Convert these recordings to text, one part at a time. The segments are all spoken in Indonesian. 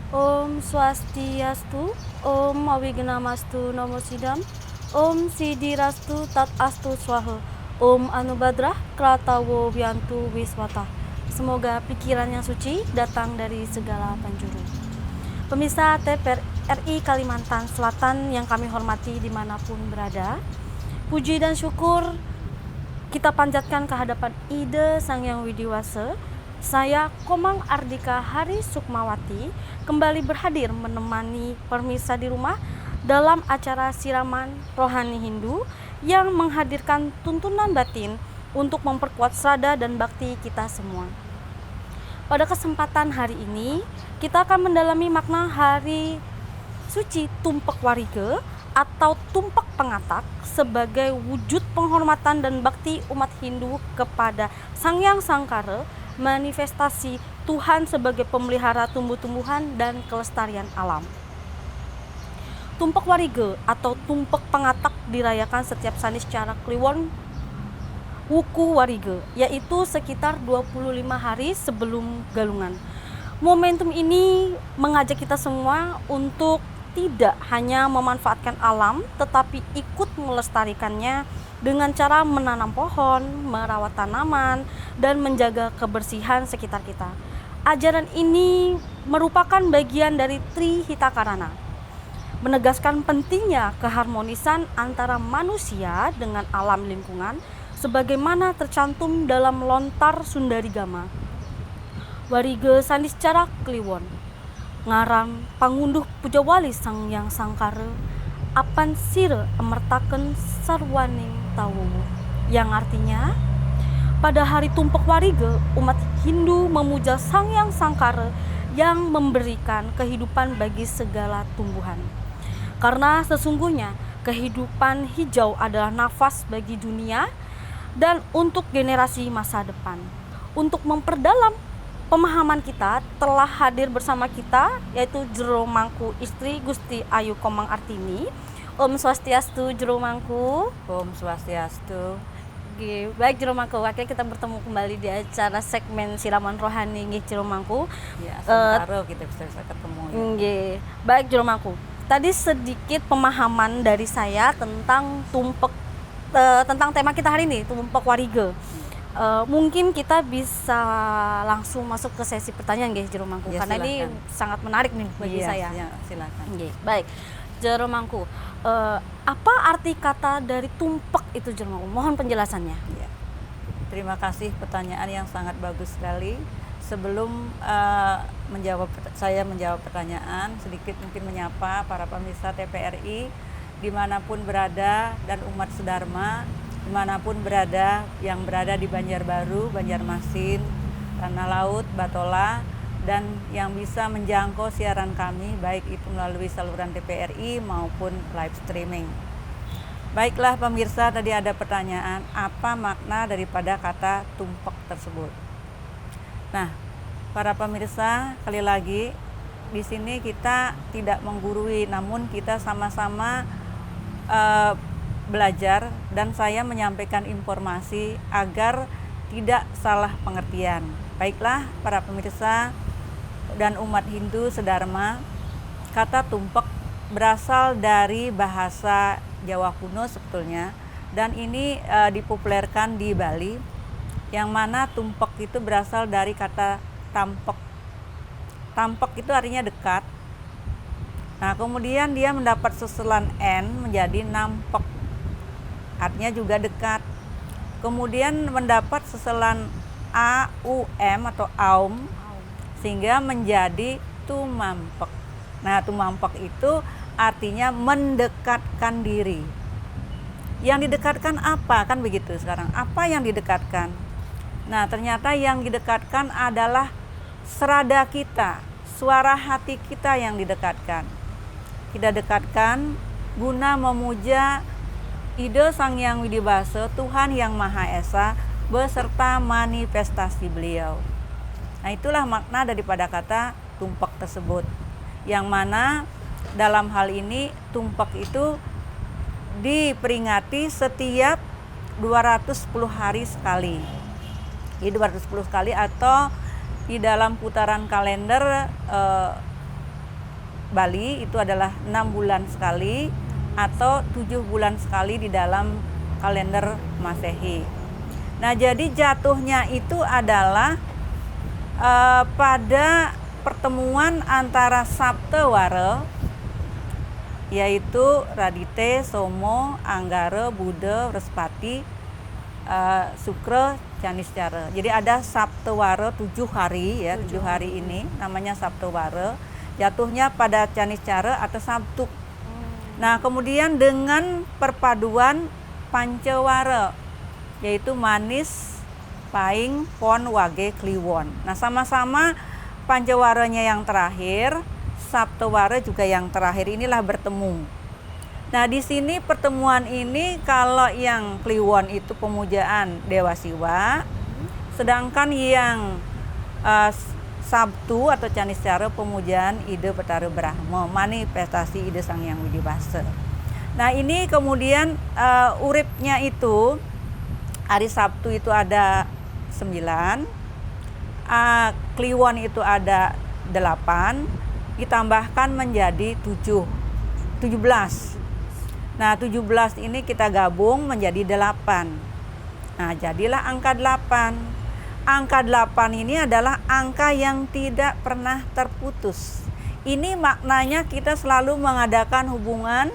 Om Swastiastu, Om Awignamastu Namo Sidam, Om Sidirastu Tat Astu Swaha, Om Anubadrah Kratawo Wiantu Wiswata. Semoga pikiran yang suci datang dari segala penjuru. Pemirsa TPRI Kalimantan Selatan yang kami hormati dimanapun berada, puji dan syukur kita panjatkan kehadapan Ide Sang Yang Widiwasa. Saya Komang Ardika Hari Sukmawati kembali berhadir menemani pemirsa di rumah dalam acara siraman rohani Hindu yang menghadirkan tuntunan batin untuk memperkuat srada dan bakti kita semua. Pada kesempatan hari ini, kita akan mendalami makna hari suci Tumpak Wariga atau Tumpak Pengatak sebagai wujud penghormatan dan bakti umat Hindu kepada Sang Hyang Sangkara, manifestasi Tuhan sebagai pemelihara tumbuh-tumbuhan dan kelestarian alam. Tumpak Wariga atau Tumpak Pengatak dirayakan setiap Sanis Cara Kliwon Wuku Wariga, yaitu sekitar 25 hari sebelum Galungan. Momentum ini mengajak kita semua untuk tidak hanya memanfaatkan alam, tetapi ikut melestarikannya dengan cara menanam pohon, merawat tanaman, dan menjaga kebersihan sekitar kita. Ajaran ini merupakan bagian dari Trihitakarana, menegaskan pentingnya keharmonisan antara manusia dengan alam lingkungan, sebagaimana tercantum dalam lontar Sundarigama. Wariga Saniscara Kliwon, ngaran pangunduh pujawali Sang Hyang Sangkara, apan sira emertaken sarwaning tawowo, yang artinya pada hari Tumpak Wariga umat Hindu memuja Sang Hyang Sangkara yang memberikan kehidupan bagi segala tumbuhan. Karena sesungguhnya kehidupan hijau adalah nafas bagi dunia dan untuk generasi masa depan. Untuk memperdalam pemahaman kita, telah hadir bersama kita yaitu Jero Mangku istri Gusti Ayu Komang Artini. Om Swastiastu Jero Mangku. Om Swastiastu. Oke, baik Jero Mangku, akhirnya kita bertemu kembali di acara segmen siraman rohani nggih Jero Mangku. Ya, sementara kita bisa ketemu. Nggih. Baik Jero Mangku. Tadi sedikit pemahaman dari saya tentang tentang tema kita hari ini, Tumpak Wariga. Mungkin kita bisa langsung masuk ke sesi pertanyaan guys Jero Mangku, ya, karena silakan. ini sangat menarik nih bagi saya. Ya, silakan. Baik, Jero Mangku, apa arti kata dari tumpak itu Jero Mangku? Mohon penjelasannya. Ya. Terima kasih, pertanyaan yang sangat bagus sekali. Sebelum saya menjawab pertanyaan, sedikit mungkin menyapa para pemirsa TPRI dimanapun berada dan umat sedharma dimanapun berada, yang berada di Banjarbaru, Banjarmasin, Tanah Laut, Batola, dan yang bisa menjangkau siaran kami baik itu melalui saluran TPRI maupun live streaming. Baiklah pemirsa, tadi ada pertanyaan, apa makna daripada kata tumpak tersebut? Nah, para pemirsa, sekali lagi di sini kita tidak menggurui, namun kita sama-sama belajar dan saya menyampaikan informasi agar tidak salah pengertian. Baiklah para pemirsa dan umat Hindu sedharma, kata tumpak berasal dari bahasa Jawa kuno sebetulnya, dan ini dipopulerkan di Bali, yang mana tumpak itu berasal dari kata tampek. Tampek itu artinya dekat. Nah, kemudian dia mendapat susulan N menjadi nampek, artinya juga dekat. Kemudian mendapat susulan AUM atau aum, sehingga menjadi tumampek. Nah, tumampek itu artinya mendekatkan diri. Yang didekatkan apa? Kan begitu sekarang. Apa yang didekatkan? Nah, ternyata yang didekatkan adalah serada kita, suara hati kita yang didekatkan. Kita dekatkan guna memuja ide Sang Hyang Widiwasa, Tuhan Yang Maha Esa, beserta manifestasi beliau. Nah, itulah makna daripada kata tumpak tersebut, yang mana dalam hal ini tumpak itu diperingati setiap 210 hari sekali. Jadi 210 kali, atau di dalam putaran kalender Bali itu adalah 6 bulan sekali atau 7 bulan sekali di dalam kalender Masehi. Nah, jadi jatuhnya itu adalah pada pertemuan antara Sabta Wara, yaitu Radite, Somo, Anggara, Buddha, Wrespati, Sukra, Caniscara. Jadi ada Sabta Wara 7 hari ya, 7 hari ini namanya Sabta Wara. Jatuhnya pada Caniscara atau Sabtu. Nah, kemudian dengan perpaduan Pancawara, yaitu Manis, Paing, Pon, Wage, Kliwon. Nah, sama-sama Pancawaranya yang terakhir, Saptawara juga yang terakhir, inilah bertemu. Nah, di sini pertemuan ini kalau yang Kliwon itu pemujaan Dewa Siwa, sedangkan yang Sabtu atau Caniscara pemujaan Ide Betara Brahma, manifestasi Ide Sang Hyang Widibasa. Nah, ini kemudian uripnya itu hari Sabtu itu ada 9, Kliwon itu ada 8, ditambahkan menjadi 17. Nah, 17 ini kita gabung menjadi 8. Nah, jadilah angka 8. Angka 8 ini adalah angka yang tidak pernah terputus. Ini maknanya kita selalu mengadakan hubungan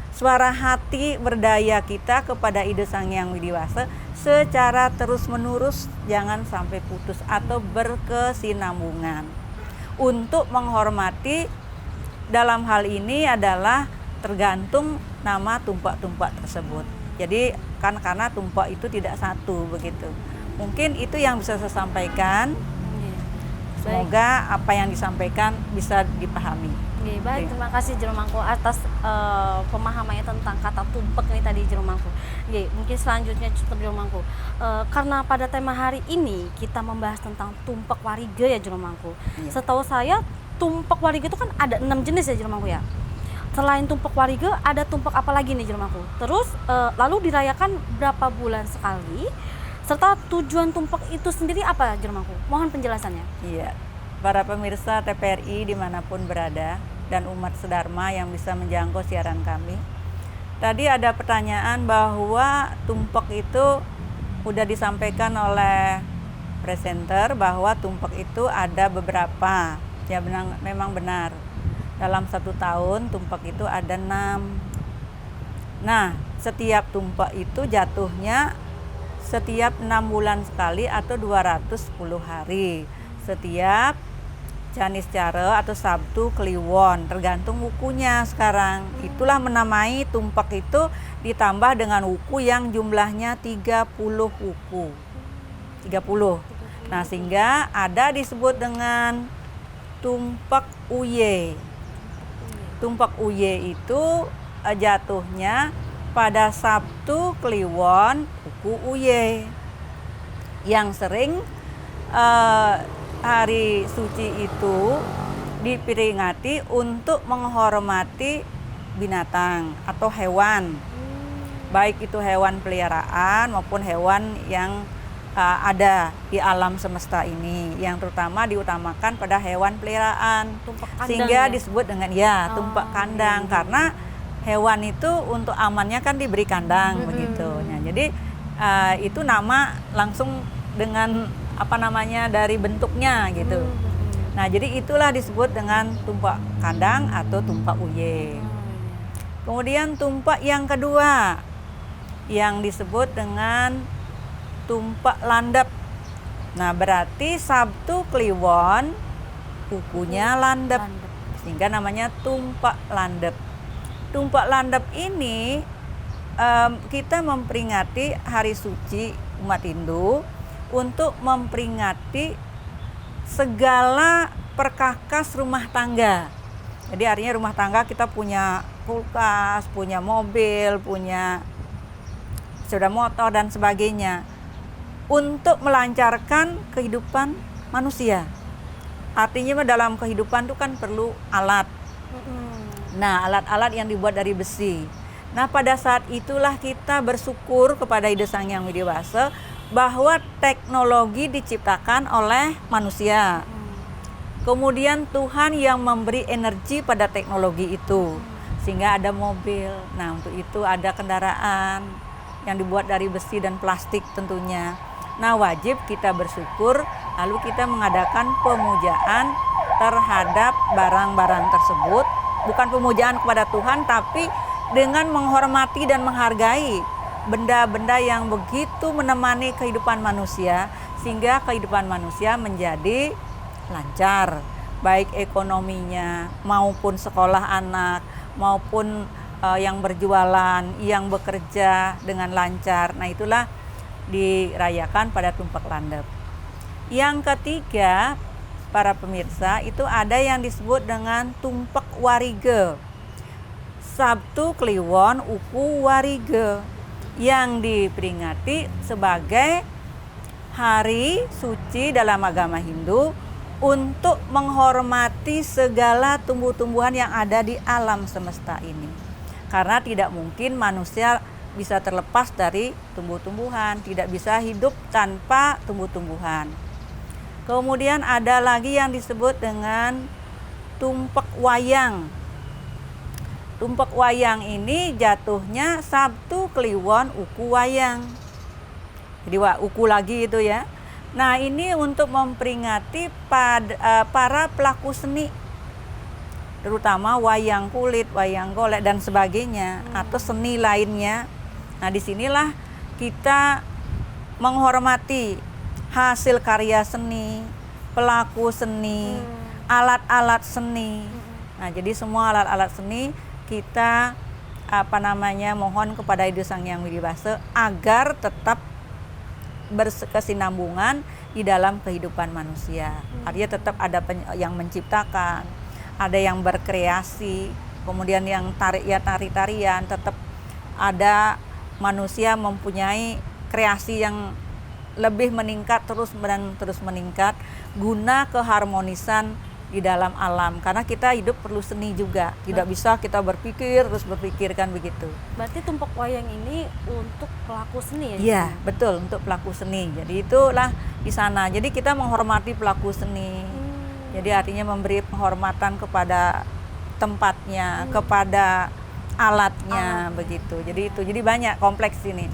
suara hati berdaya kita kepada Ide Sang Hyang Widibasa secara terus-menerus, jangan sampai putus atau berkesinambungan. Untuk menghormati dalam hal ini adalah tergantung nama tumpak-tumpak tersebut. Jadi kan karena tumpak itu tidak satu begitu. Mungkin itu yang bisa saya sampaikan. Semoga apa yang disampaikan bisa dipahami. Baik, terima kasih Jero Mangku atas pemahamannya tentang kata tumpek nih tadi Jero Mangku. Mungkin selanjutnya Jero Mangku. Karena pada tema hari ini kita membahas tentang tumpek wariga ya Jero Mangku. Setahu saya tumpek wariga itu kan ada 6 jenis ya Jero Mangku ya. Selain tumpek wariga ada tumpek apa lagi nih Jero Mangku? Terus lalu dirayakan berapa bulan sekali? Serta tujuan tumpek itu sendiri apa Jero Mangku? Mohon penjelasannya. Iya, para pemirsa TPRI dimanapun berada dan umat sedharma yang bisa menjangkau siaran kami. Tadi ada pertanyaan bahwa tumpek itu sudah disampaikan oleh presenter bahwa tumpek itu ada beberapa. Ya memang benar. Dalam 1 tahun tumpek itu ada 6. Nah, setiap tumpek itu jatuhnya setiap 6 bulan sekali atau 210 hari. Setiap Caniscara atau Sabtu Kliwon, tergantung wukunya sekarang. Itulah menamai tumpek itu ditambah dengan wuku yang jumlahnya 30 wuku. 30. Nah, sehingga ada disebut dengan tumpek uye. Tumpek uye itu jatuhnya pada Sabtu Kliwon wuku uye. Yang sering hari suci itu diperingati untuk menghormati binatang atau hewan, baik itu hewan peliharaan maupun hewan yang ada di alam semesta ini, yang terutama diutamakan pada hewan peliharaan, sehingga ya? disebut dengan tumpek kandang. Karena hewan itu untuk amannya kan diberi kandang begitu. Nah, jadi itu nama langsung dengan dari bentuknya gitu. Nah, jadi itulah disebut dengan tumpak kandang atau tumpak uye. Kemudian tumpak yang kedua yang disebut dengan tumpak landep. Nah, berarti Sabtu Kliwon wukunya landep, sehingga namanya tumpak landep. Tumpak landep ini kita memperingati hari suci umat Hindu untuk memperingati segala perkakas rumah tangga. Jadi artinya rumah tangga kita punya kulkas, punya mobil, punya sepeda motor dan sebagainya, untuk melancarkan kehidupan manusia. Artinya dalam kehidupan itu kan perlu alat. Nah, alat-alat yang dibuat dari besi. Nah, pada saat itulah kita bersyukur kepada Ide Sang Hyang Widibasa bahwa teknologi diciptakan oleh manusia. Kemudian Tuhan yang memberi energi pada teknologi itu, sehingga ada mobil. Nah, untuk itu ada kendaraan yang dibuat dari besi dan plastik tentunya. Nah, wajib kita bersyukur, lalu kita mengadakan pemujaan terhadap barang-barang tersebut. Bukan pemujaan kepada Tuhan, tapi dengan menghormati dan menghargai benda-benda yang begitu menemani kehidupan manusia, sehingga kehidupan manusia menjadi lancar, baik ekonominya maupun sekolah anak, maupun yang berjualan, yang bekerja dengan lancar. Nah, itulah dirayakan pada Tumpak Landep. Yang ketiga, para pemirsa, itu ada yang disebut dengan Tumpak Warige, Sabtu Kliwon Uku Warige, yang diperingati sebagai hari suci dalam agama Hindu untuk menghormati segala tumbuh-tumbuhan yang ada di alam semesta ini. Karena tidak mungkin manusia bisa terlepas dari tumbuh-tumbuhan, tidak bisa hidup tanpa tumbuh-tumbuhan. Kemudian ada lagi yang disebut dengan Tumpak Wayang. Tumpak Wayang ini jatuhnya Sabtu Kliwon Uku Wayang. Jadi uku lagi itu ya. Nah, ini untuk memperingati para pelaku seni, terutama wayang kulit, wayang golek dan sebagainya, atau seni lainnya. Nah, disinilah kita menghormati hasil karya seni, pelaku seni, alat-alat seni. Nah, jadi semua alat-alat seni kita mohon kepada Ibu Sang Hyang Widi-Wasa agar tetap berkesinambungan di dalam kehidupan manusia. Artinya tetap ada yang menciptakan, ada yang berkreasi, kemudian yang tari-tarian, tetap ada manusia mempunyai kreasi yang lebih meningkat terus meningkat guna keharmonisan di dalam alam, karena kita hidup perlu seni juga, tidak bisa kita berpikirkan begitu. Berarti Tumpak Wayang ini untuk pelaku seni ya? Iya, betul, untuk pelaku seni. Jadi itulah di sana. Jadi kita menghormati pelaku seni. Jadi artinya memberi penghormatan kepada tempatnya, kepada alatnya, begitu. Jadi itu. Jadi banyak, kompleks ini.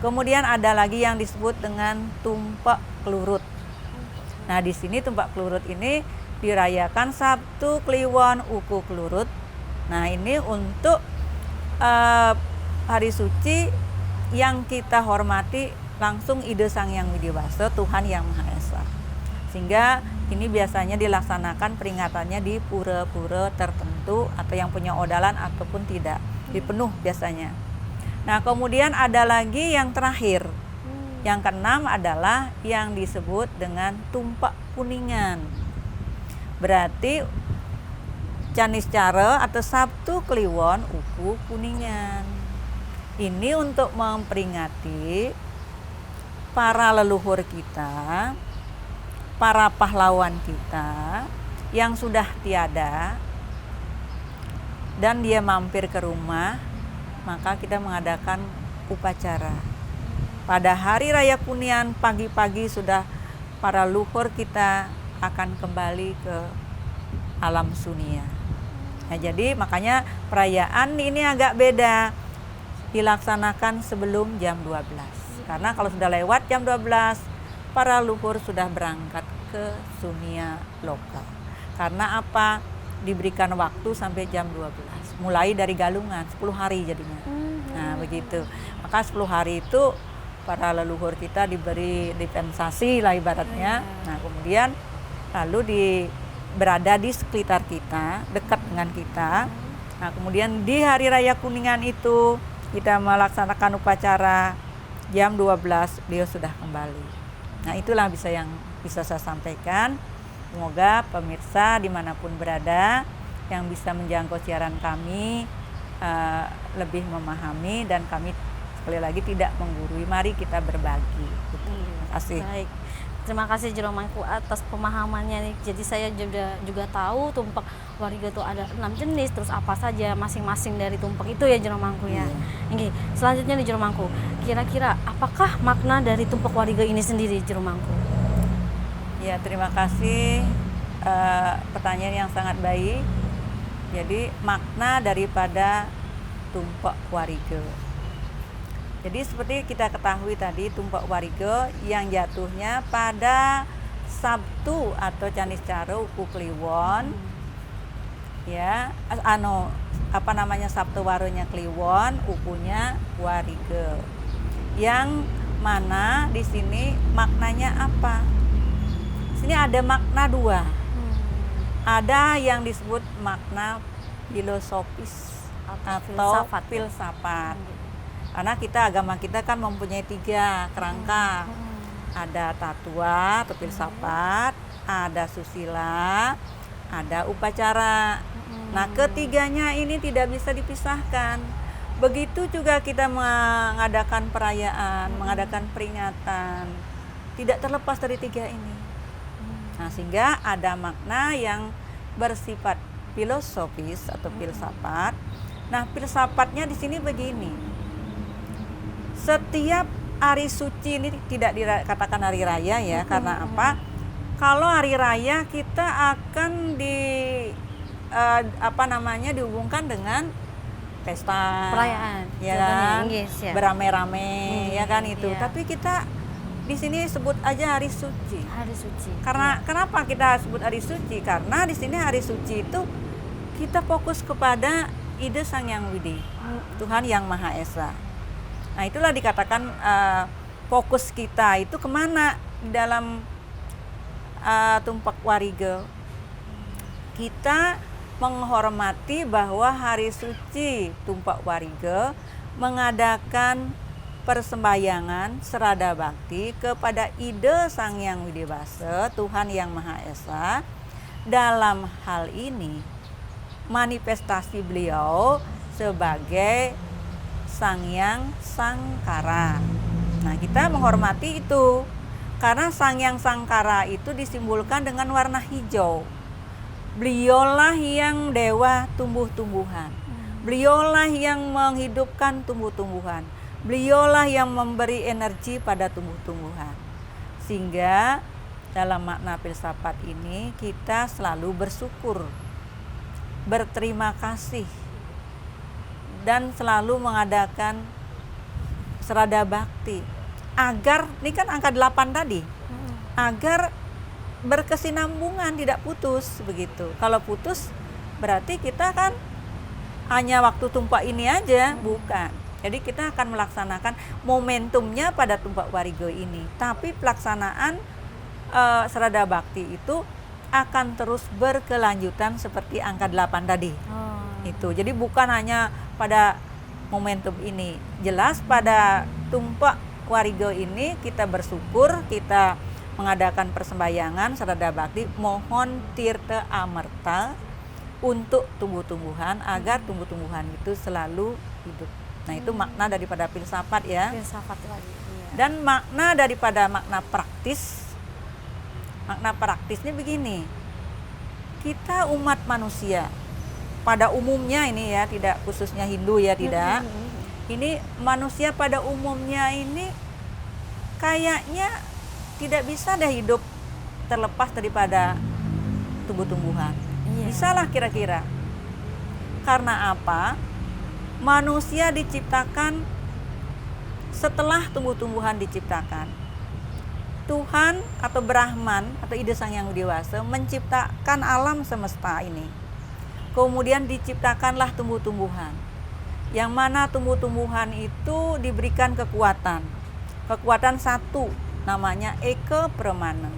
Kemudian ada lagi yang disebut dengan Tumpak Klurut. Nah, di sini Tumpak Klurut ini dirayakan Sabtu Kliwon Uku Klurut. Nah, ini untuk hari suci yang kita hormati langsung Ide Sang Hyang Widi-Wasa, Tuhan Yang Maha Esa. Sehingga ini biasanya dilaksanakan peringatannya di pura-pura tertentu atau yang punya odalan ataupun tidak, dipenuh biasanya. Nah, kemudian ada lagi yang terakhir. Yang keenam adalah yang disebut dengan Tumpak Kuningan. Berarti Canis Cara atau Sabtu Kliwon Uku Kuningan. Ini untuk memperingati para leluhur kita, para pahlawan kita yang sudah tiada dan dia mampir ke rumah, maka kita mengadakan upacara. Pada hari raya Kuningan pagi-pagi sudah para leluhur kita akan kembali ke alam sunia. Nah, jadi makanya perayaan ini agak beda, dilaksanakan sebelum jam 12. Karena kalau sudah lewat jam 12, para leluhur sudah berangkat ke sunia lokal. Karena apa? Diberikan waktu sampai jam 12. Mulai dari galungan, 10 hari jadinya. Nah, begitu. Maka 10 hari itu para leluhur kita diberi dispensasi lah ibaratnya. Nah, kemudian lalu berada di sekitar kita, dekat dengan kita. Nah, kemudian di hari raya Kuningan itu kita melaksanakan upacara jam 12 beliau sudah kembali. Nah, itulah yang bisa saya sampaikan. Semoga pemirsa dimanapun berada yang bisa menjangkau siaran kami lebih memahami, dan kami sekali lagi tidak menggurui. Mari kita berbagi. Terima kasih. Baik. Terima kasih Jero Mangku atas pemahamannya nih. Jadi saya juga tahu Tumpak Warige itu ada 6 jenis, terus apa saja masing-masing dari tumpak itu ya Jero Mangku ya. Ini selanjutnya nih Jero Mangku. Kira-kira apakah makna dari Tumpak Warige ini sendiri Jero Mangku? Ya, terima kasih pertanyaan yang sangat baik. Jadi makna daripada tumpak warige. Jadi seperti kita ketahui tadi, tumpak warige yang jatuhnya pada Sabtu atau Canis Caro Uku Kliwon, ya, Sabtu warunya Kliwon, ukunya warige. Yang mana di sini maknanya apa? Di sini ada makna dua. Ada yang disebut makna filosofis atau filsafat. Karena agama kita kan mempunyai 3 kerangka. Ada tatua atau filsafat, ada susila, ada upacara. Nah, ketiganya ini tidak bisa dipisahkan. Begitu juga kita mengadakan perayaan, mengadakan peringatan, tidak terlepas dari 3 ini. Nah, sehingga ada makna yang bersifat filosofis atau filsafat. Nah, filsafatnya di sini begini. Setiap hari suci ini tidak dikatakan hari raya ya, karena apa? Kalau hari raya kita akan dihubungkan dengan pesta, perayaan, ya kan? Yes, ya. Beramai-ramai, ya kan itu. Iya. Tapi kita di sini sebut aja hari suci. Hari suci. Karena kenapa kita sebut hari suci? Karena di sini hari suci itu kita fokus kepada ide Sang Yang Widi, Tuhan Yang Maha Esa. Nah, itulah dikatakan fokus kita itu kemana di dalam tumpak warige. Kita menghormati bahwa hari suci tumpak warige mengadakan persembahyangan serada bakti kepada ide Sang Yang Widi Wasa, Tuhan Yang Maha Esa. Dalam hal ini manifestasi beliau sebagai Sang Yang Sangkara. Nah, kita menghormati itu karena Sang Yang Sangkara itu disimbolkan dengan warna hijau. Beliaulah yang dewa tumbuh-tumbuhan. Beliaulah yang menghidupkan tumbuh-tumbuhan. Beliaulah yang memberi energi pada tumbuh-tumbuhan. Sehingga dalam makna filsafat ini kita selalu bersyukur, berterima kasih, dan selalu mengadakan serada bakti. Agar, ini kan angka 8 tadi, agar berkesinambungan, tidak putus begitu. Kalau putus berarti kita kan hanya waktu tumpak ini aja, bukan. Jadi kita akan melaksanakan momentumnya pada tumpak warige ini. Tapi pelaksanaan serada bakti itu akan terus berkelanjutan seperti angka 8 tadi. Itu. Jadi bukan hanya pada momentum ini. Jelas pada tumpak warige ini kita bersyukur, kita mengadakan persembahyangan serada bakti, mohon tirta amerta untuk tumbuh-tumbuhan agar tumbuh-tumbuhan itu selalu hidup. Nah, itu makna daripada filsafat ya. Filsafat lagi. Iya. Dan makna daripada makna praktis. Makna praktisnya begini. Kita umat manusia pada umumnya ini ya, tidak khususnya Hindu ya, tidak. Ini manusia pada umumnya ini kayaknya tidak bisa dah hidup terlepas daripada tumbuh-tumbuhan. Iya. Bisalah kira-kira. Karena apa? Manusia diciptakan setelah tumbuh-tumbuhan diciptakan. Tuhan atau Brahman atau ide Sang Yang Widi Wasa menciptakan alam semesta ini. Kemudian diciptakanlah tumbuh-tumbuhan. Yang mana tumbuh-tumbuhan itu diberikan kekuatan. Kekuatan satu, namanya eke permana.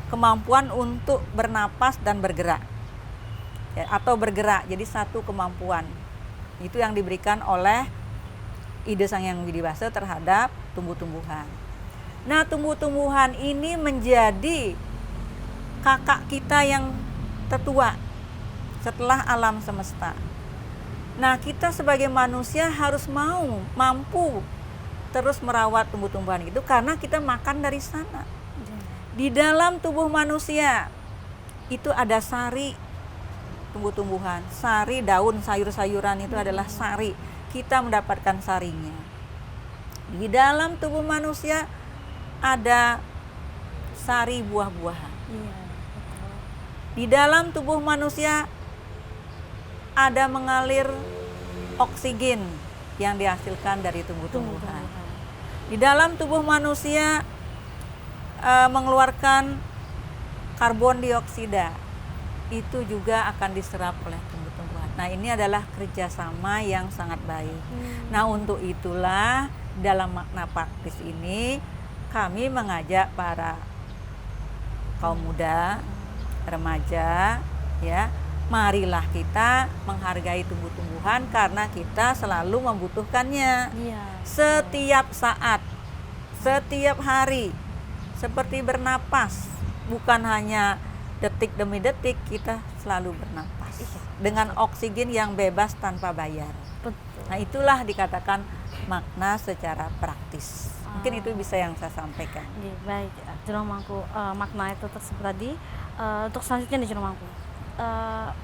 Kemampuan untuk bernapas dan bergerak. Ya, atau bergerak, jadi satu kemampuan. Itu yang diberikan oleh ide Sang Yang Widi Wasa terhadap tumbuh-tumbuhan. Nah, tumbuh-tumbuhan ini menjadi kakak kita yang tertua setelah alam semesta. Nah, kita sebagai manusia harus mampu terus merawat tumbuh-tumbuhan itu karena kita makan dari sana. Di dalam tubuh manusia itu ada sari tumbuh-tumbuhan, sari daun sayur-sayuran itu adalah sari. Kita mendapatkan sarinya. Di dalam tubuh manusia ada sari buah-buahan. Di dalam tubuh manusia ada mengalir oksigen yang dihasilkan dari tumbuh-tumbuhan. Di dalam tubuh manusia mengeluarkan karbon dioksida, itu juga akan diserap oleh tumbuh-tumbuhan. Nah, ini adalah kerjasama yang sangat baik. Nah, untuk itulah dalam makna praktis ini kami mengajak para kaum muda, remaja, ya, marilah kita menghargai tumbuh-tumbuhan karena kita selalu membutuhkannya. Iya. Setiap saat, setiap hari, seperti bernapas, bukan hanya detik demi detik, kita selalu bernapas dengan oksigen yang bebas tanpa bayar. Betul. Nah, itulah dikatakan makna secara praktis. Mungkin itu bisa yang saya sampaikan. Baik, Jero Mangku, makna itu tersebut tadi. Untuk selanjutnya nih Jero Mangku,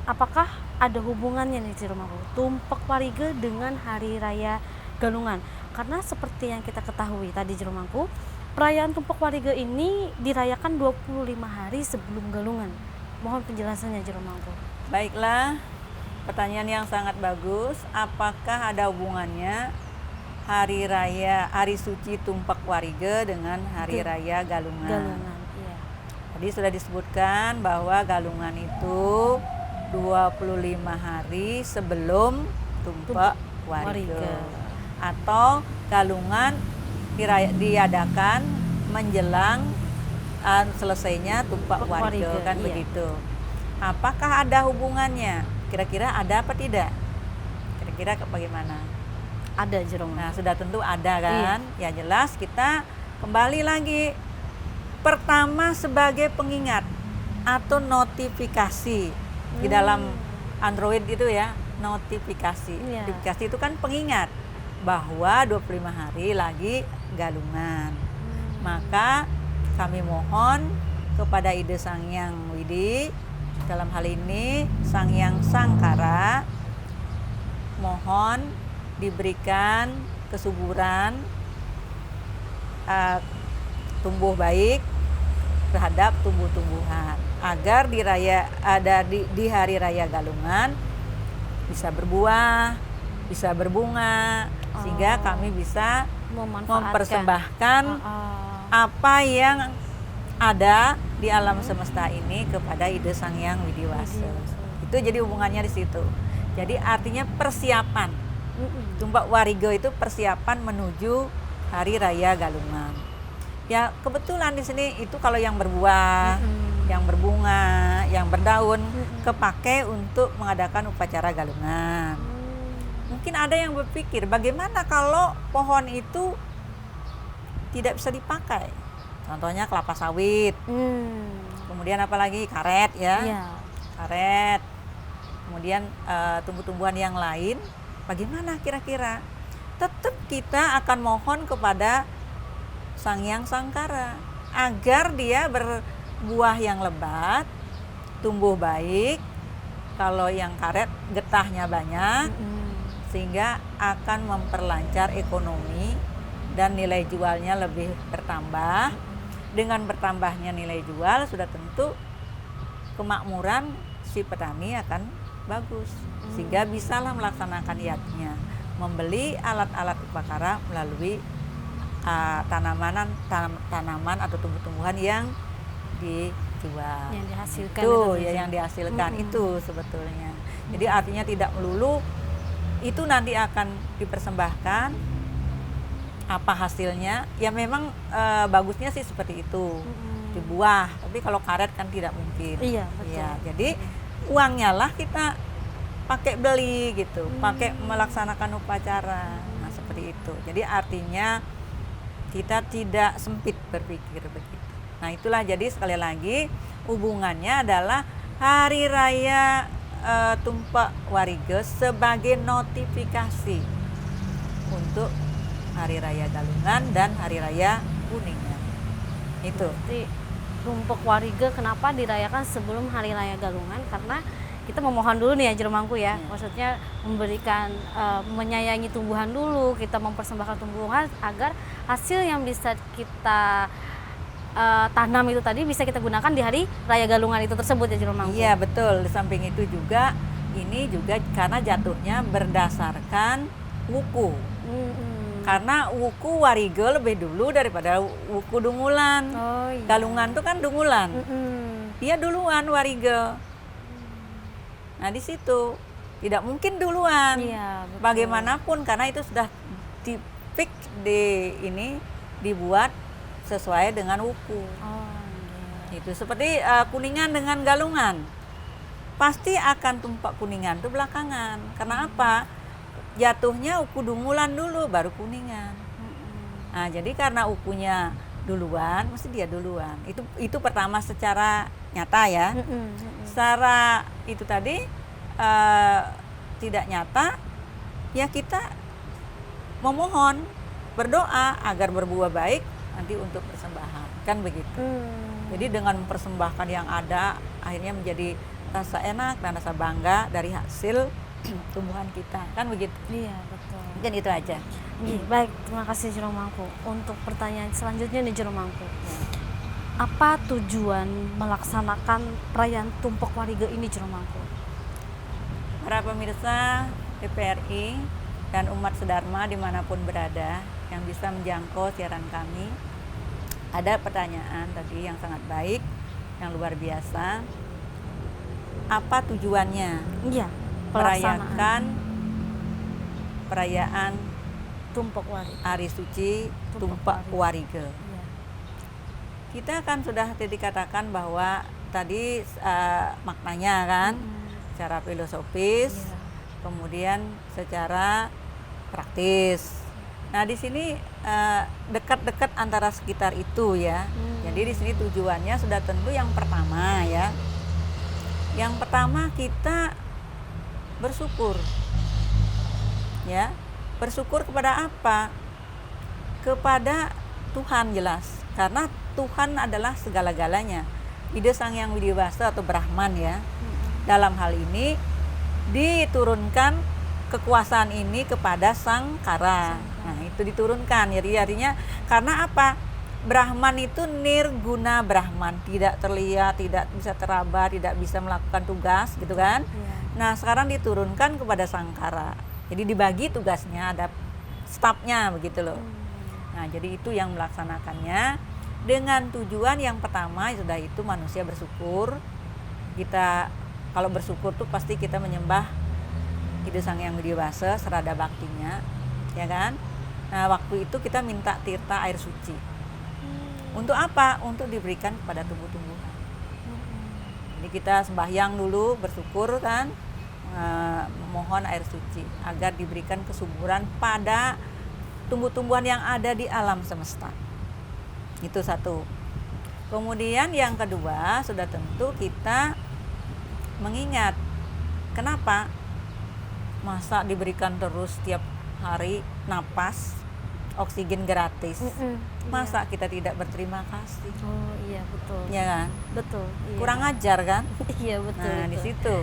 apakah ada hubungannya nih Jero Mangku Tumpak Warige dengan Hari Raya Galungan? Karena seperti yang kita ketahui tadi Jero Mangku, perayaan Tumpak Warige ini dirayakan 25 hari sebelum Galungan. Mohon penjelasannya Jero Mangku. Baiklah, pertanyaan yang sangat bagus. Apakah ada hubungannya hari suci Tumpak Warige dengan Hari Raya Galungan? Galungan, iya. Tadi sudah disebutkan bahwa Galungan itu 25 hari sebelum Tumpak Warige. Atau Galungan diadakan menjelang selesainya Tumpak Warige, kan, iya. Begitu. Apakah ada hubungannya? Kira-kira ada apa tidak? Kira-kira bagaimana? Ada Jero Mangku. Nah, sudah tentu ada kan? Iya. Ya jelas, kita kembali lagi. Pertama sebagai pengingat atau notifikasi. Di dalam Android itu ya, notifikasi. Iya. Notifikasi itu kan pengingat bahwa 25 hari lagi Galungan. Maka kami mohon kepada Ide Sanghyang Widi, dalam hal ini Sanghyang Sangkara, mohon diberikan kesuburan, tumbuh baik terhadap tumbuh-tumbuhan agar di hari raya Galungan bisa berbuah, bisa berbunga, sehingga kami bisa mempersembahkan apa yang ada di alam semesta ini kepada Ide Sanghyang Widiwasa. Itu jadi hubungannya di situ. Jadi artinya persiapan. Tumpak Warige itu persiapan menuju Hari Raya Galungan. Ya, kebetulan di sini itu kalau yang berbuah, yang berbunga, yang berdaun, kepake untuk mengadakan upacara Galungan. Mungkin ada yang berpikir, bagaimana kalau pohon itu tidak bisa dipakai? Contohnya kelapa sawit, kemudian apalagi karet, ya, karet, kemudian tumbuh-tumbuhan yang lain. Bagaimana kira-kira? Tetap kita akan mohon kepada Sanghyang Sangkara agar dia berbuah yang lebat, tumbuh baik. Kalau yang karet getahnya banyak, sehingga akan memperlancar ekonomi dan nilai jualnya lebih bertambah. Dengan bertambahnya nilai jual, sudah tentu kemakmuran si petani akan bagus, sehingga bisalah melaksanakan niatnya, membeli alat-alat upakara melalui tanaman atau tumbuh-tumbuhan yang dijual, yang dihasilkan itu ya, yang dihasilkan itu sebetulnya. Jadi artinya tidak melulu itu nanti akan dipersembahkan, apa hasilnya ya memang bagusnya sih seperti itu, dibuah, tapi kalau karet kan tidak mungkin. Iya, betul. Ya, jadi uangnya lah kita pakai beli gitu, pakai melaksanakan upacara. Nah, seperti itu. Jadi artinya kita tidak sempit berpikir begitu. Nah, itulah jadi sekali lagi hubungannya adalah Hari Raya Tumpak Warige sebagai notifikasi untuk Hari Raya Galungan dan Hari Raya Kuningan. Itu. Jadi Tumpak Warige kenapa dirayakan sebelum Hari Raya Galungan? Karena kita memohon dulu nih ya Jero Mangku ya. Maksudnya memberikan menyayangi tumbuhan dulu, kita mempersembahkan tumbuhan agar hasil yang bisa kita tanam itu tadi bisa kita gunakan di hari Raya Galungan itu tersebut ya Jero Mangku. Iya betul. Di samping itu juga ini juga karena jatuhnya berdasarkan wuku. Karena wuku Wariga lebih dulu daripada wuku Dungulan. Oh iya. Galungan itu kan Dungulan. Dia duluan Wariga. Nah di situ tidak mungkin duluan. Iya, betul. Bagaimanapun karena itu sudah fix dibuat sesuai dengan wuku. Oh, iya. Itu seperti Kuningan dengan Galungan. Pasti akan tumpak Kuningan itu belakangan. Karena apa? Jatuhnya wuku Dungulan dulu baru Kuningan. Nah, jadi karena wukunya duluan, mesti dia duluan. Itu pertama secara nyata ya. Secara itu tadi tidak nyata, ya kita memohon, berdoa agar berbuah baik nanti untuk persembahan, kan begitu. Jadi dengan mempersembahkan yang ada, akhirnya menjadi rasa enak dan rasa bangga dari hasil tumbuhan kita, kan begitu. Iya, betul. Mungkin itu aja. Baik, terima kasih Jero Mangku. Untuk pertanyaan selanjutnya nih Jero Mangku. Apa tujuan melaksanakan perayaan Tumpok Wariga ini Jero Mangku? Para pemirsa TVRI dan umat sedharma dimanapun berada yang bisa menjangkau siaran kami, ada pertanyaan tadi yang sangat baik, yang luar biasa. Apa tujuannya? Iya, Merayakan perayaan Tumpok Wariga. Hari Suci Tumpak Wariga. Iya. Kita kan sudah dikatakan bahwa tadi maknanya kan secara filosofis, kemudian secara praktis. Nah di sini dekat-dekat antara sekitar itu ya. Jadi di sini tujuannya sudah tentu yang pertama ya. Yang pertama kita bersyukur, ya. Bersyukur kepada apa? Kepada Tuhan jelas. Karena Tuhan adalah segala-galanya. Ide Sang Yang Widiwasa atau Brahman ya. Dalam hal ini diturunkan kekuasaan ini kepada Sangkara. Nah, itu diturunkan. Jadi artinya karena apa? Brahman itu nirguna Brahman, tidak terlihat, tidak bisa teraba, tidak bisa melakukan tugas, gitu kan? Nah, sekarang diturunkan kepada Sangkara. Jadi dibagi tugasnya, ada stafnya begitu loh. Nah, jadi itu yang melaksanakannya dengan tujuan yang pertama sudah itu manusia bersyukur. Kita kalau bersyukur tuh pasti kita menyembah Ide Sang Yang Widiwasa serada baktinya, ya kan? Nah, waktu itu kita minta tirta air suci. Untuk apa? Untuk diberikan kepada tumbuh-tumbuhan. Jadi kita sembahyang dulu, bersyukur kan, memohon air suci agar diberikan kesuburan pada tumbuh-tumbuhan yang ada di alam semesta. Itu satu. Kemudian yang kedua sudah tentu kita mengingat kenapa masa diberikan terus setiap hari napas oksigen gratis, masa kita tidak berterima kasih? Oh iya betul. Ya kan? Betul. Iya. Kurang ajar kan? Iya betul. Nah betul. di situ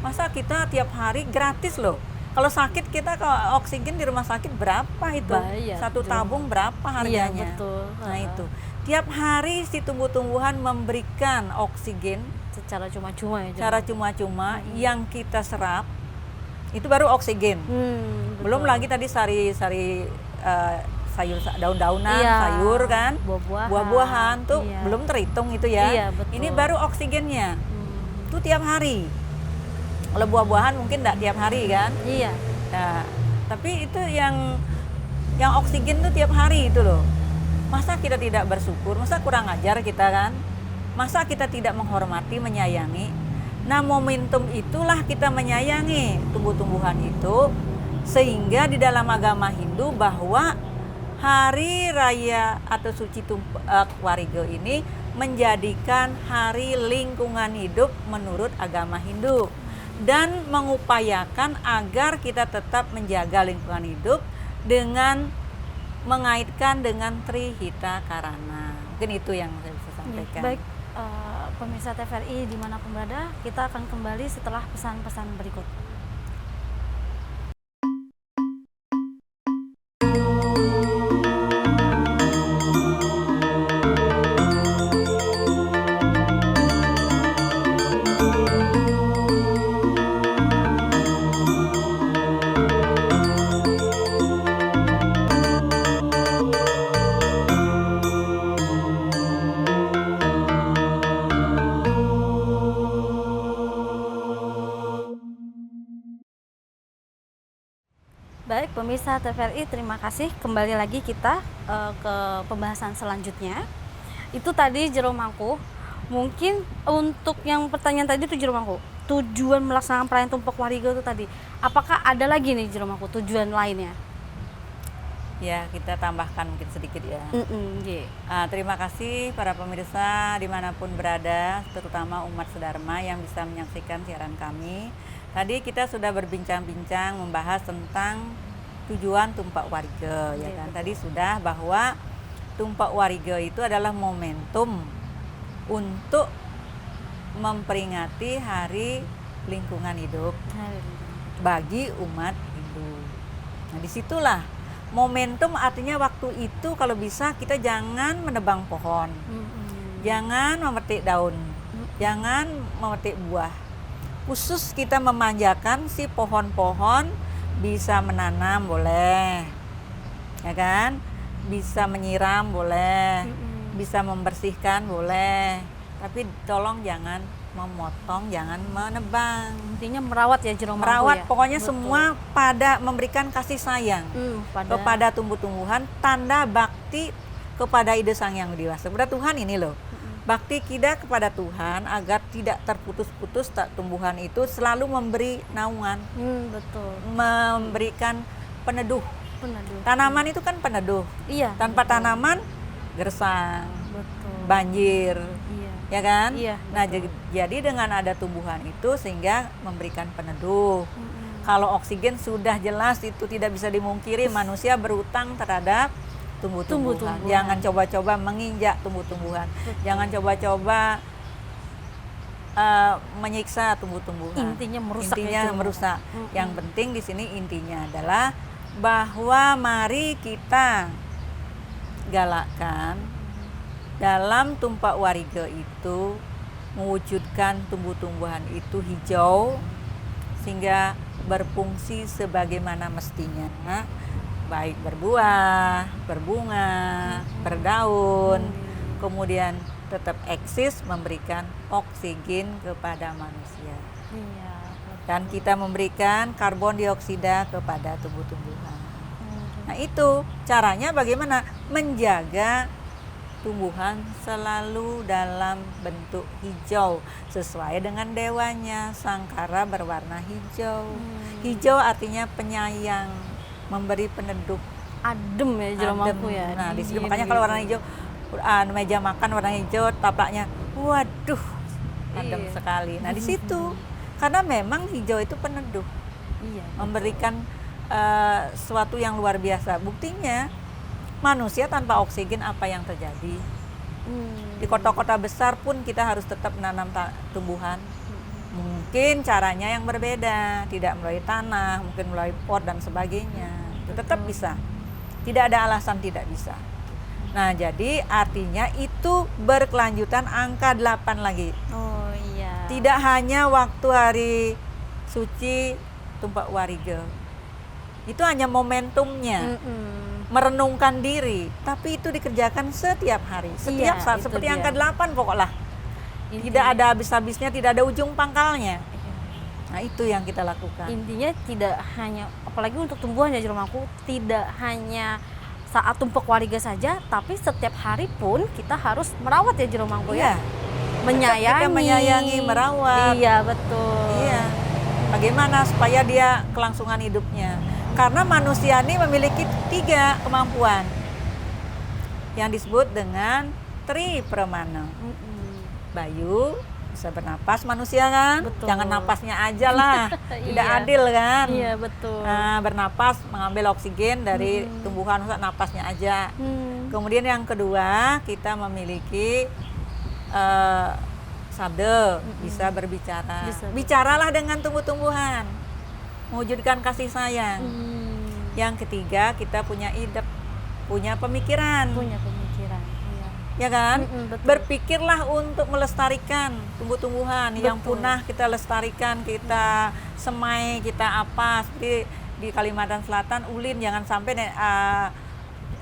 masa kita tiap hari gratis loh. Kalau sakit kita ke oksigen di rumah sakit berapa itu? Bayar, Satu tabung berapa harganya? Iya betul. Nah itu tiap hari si tumbuh-tumbuhan memberikan oksigen secara cuma-cuma ya. cara cuma-cuma yang kita serap itu baru oksigen. Belum lagi tadi sari-sari sayur daun-daunan, iya, sayur kan, buah-buahan tuh iya. belum terhitung itu ya. Iya, betul. Ini baru oksigennya. Itu tiap hari. Kalau buah-buahan mungkin enggak tiap hari kan? Iya. Nah, tapi itu yang oksigen tuh tiap hari itu loh. Masa kita tidak bersyukur? Masa kurang ajar kita kan? Masa kita tidak menghormati, menyayangi? Nah, momentum itulah kita menyayangi tumbuh-tumbuhan itu, sehingga di dalam agama Hindu bahwa Hari Raya atau Suci Tumpak Wariga ini menjadikan hari lingkungan hidup menurut agama Hindu dan mengupayakan agar kita tetap menjaga lingkungan hidup dengan mengaitkan dengan Trihita Karana. Mungkin itu yang saya bisa sampaikan. Baik, pemirsa TVRI dimanapun berada, kita akan kembali setelah pesan-pesan berikut. Baik, pemirsa TVRI, terima kasih. Kembali lagi kita ke pembahasan selanjutnya. Itu tadi Jero Mangku. Mungkin untuk yang pertanyaan tadi itu Jero Mangku, tujuan melaksanakan perayaan Tumpek Wariga itu tadi, apakah ada lagi nih Jero Mangku tujuan lainnya? Ya, kita tambahkan mungkin sedikit ya. Yeah. Terima kasih para pemirsa dimanapun berada, terutama umat Sedharma yang bisa menyaksikan siaran kami. Tadi kita sudah berbincang-bincang membahas tentang tujuan Tumpak Wariga, ya kan? Tadi sudah bahwa Tumpak Wariga itu adalah momentum untuk memperingati Hari Lingkungan Hidup bagi umat Hindu. Nah, disitulah momentum, artinya waktu itu kalau bisa kita jangan menebang pohon, jangan memetik daun, jangan memetik buah. Khusus kita memanjakan si pohon-pohon, bisa menanam boleh, ya kan? Bisa menyiram boleh, bisa membersihkan boleh, tapi tolong jangan memotong, jangan menebang. Intinya merawat ya Jero Mangku, Merawat, ya? pokoknya Betul. semua pada memberikan kasih sayang kepada tumbuh-tumbuhan, tanda bakti kepada Ida Sang Yang Widi Wasa. Kepada Tuhan ini loh. Bakti kita kepada Tuhan agar tidak terputus-putus tumbuhan itu selalu memberi naungan, Betul. memberikan peneduh. Tanaman itu kan peneduh. Iya. Tanpa tanaman gersang, Betul. banjir, Iya. ya kan? Iya, Nah, jadi dengan ada tumbuhan itu sehingga memberikan peneduh. Kalau oksigen sudah jelas itu tidak bisa dimungkiri, manusia berutang terhadap tumbuh-tumbuhan. Jangan coba-coba menginjak tumbuh-tumbuhan. Jangan coba-coba menyiksa tumbuh-tumbuhan. Intinya merusak. Merusak. Yang penting di sini intinya adalah bahwa mari kita galakkan dalam Tumpak Wariga itu mewujudkan tumbuh-tumbuhan itu hijau sehingga berfungsi sebagaimana mestinya, baik berbuah, berbunga, berdaun, kemudian tetap eksis memberikan oksigen kepada manusia. Iya. Dan kita memberikan karbon dioksida kepada tumbuh-tumbuhan. Nah, itu caranya bagaimana? Menjaga tumbuhan selalu dalam bentuk hijau sesuai dengan dewanya, sangkara berwarna hijau. Hijau artinya penyayang, memberi peneduh, Adem ya Jero Mangku ya. Nah, di situ makanya kalau warna hijau, meja makan warna hijau, tapaknya waduh, adem sekali. Nah, di situ karena memang hijau itu peneduh. Iya. Memberikan sesuatu yang luar biasa. Buktinya manusia tanpa oksigen apa yang terjadi? Di kota-kota besar pun kita harus tetap menanam tumbuhan. Mungkin caranya yang berbeda, tidak melalui tanah, mungkin melalui pot dan sebagainya. Itu tetap bisa. Tidak ada alasan tidak bisa. Nah, jadi artinya itu berkelanjutan angka 8 lagi. Oh iya. Tidak hanya waktu hari suci Tumpak Wariga. Itu hanya momentumnya. Merenungkan diri, tapi itu dikerjakan setiap hari, setiap saat, seperti angka 8 pokoknya. Tidak ada habis-habisnya, tidak ada ujung pangkalnya. Nah, itu yang kita lakukan. Intinya tidak hanya, apalagi untuk tumbuhan ya Jero Mangku, tidak hanya saat Tumpak Wariga saja, tapi setiap hari pun kita harus merawat ya Jero Mangku ya. Menyayangi. Kita menyayangi, merawat. Iya, betul. Iya. Bagaimana supaya dia kelangsungan hidupnya? Karena manusia ini memiliki 3 kemampuan yang disebut dengan Tri Pramana. Bayu, bisa bernapas manusia kan? Betul. Jangan napasnya aja lah, tidak adil kan? Iya, betul. Nah, bernapas, mengambil oksigen dari tumbuhan, napasnya aja. Kemudian yang kedua, kita memiliki sabda, bisa berbicara. Bicaralah dengan tumbuh-tumbuhan, mewujudkan kasih sayang. Yang ketiga, kita punya ide, punya pemikiran. Ya kan? Berpikirlah untuk melestarikan tumbuh-tumbuhan yang punah, kita lestarikan, kita semai, kita apa, seperti di Kalimantan Selatan, ulin jangan sampai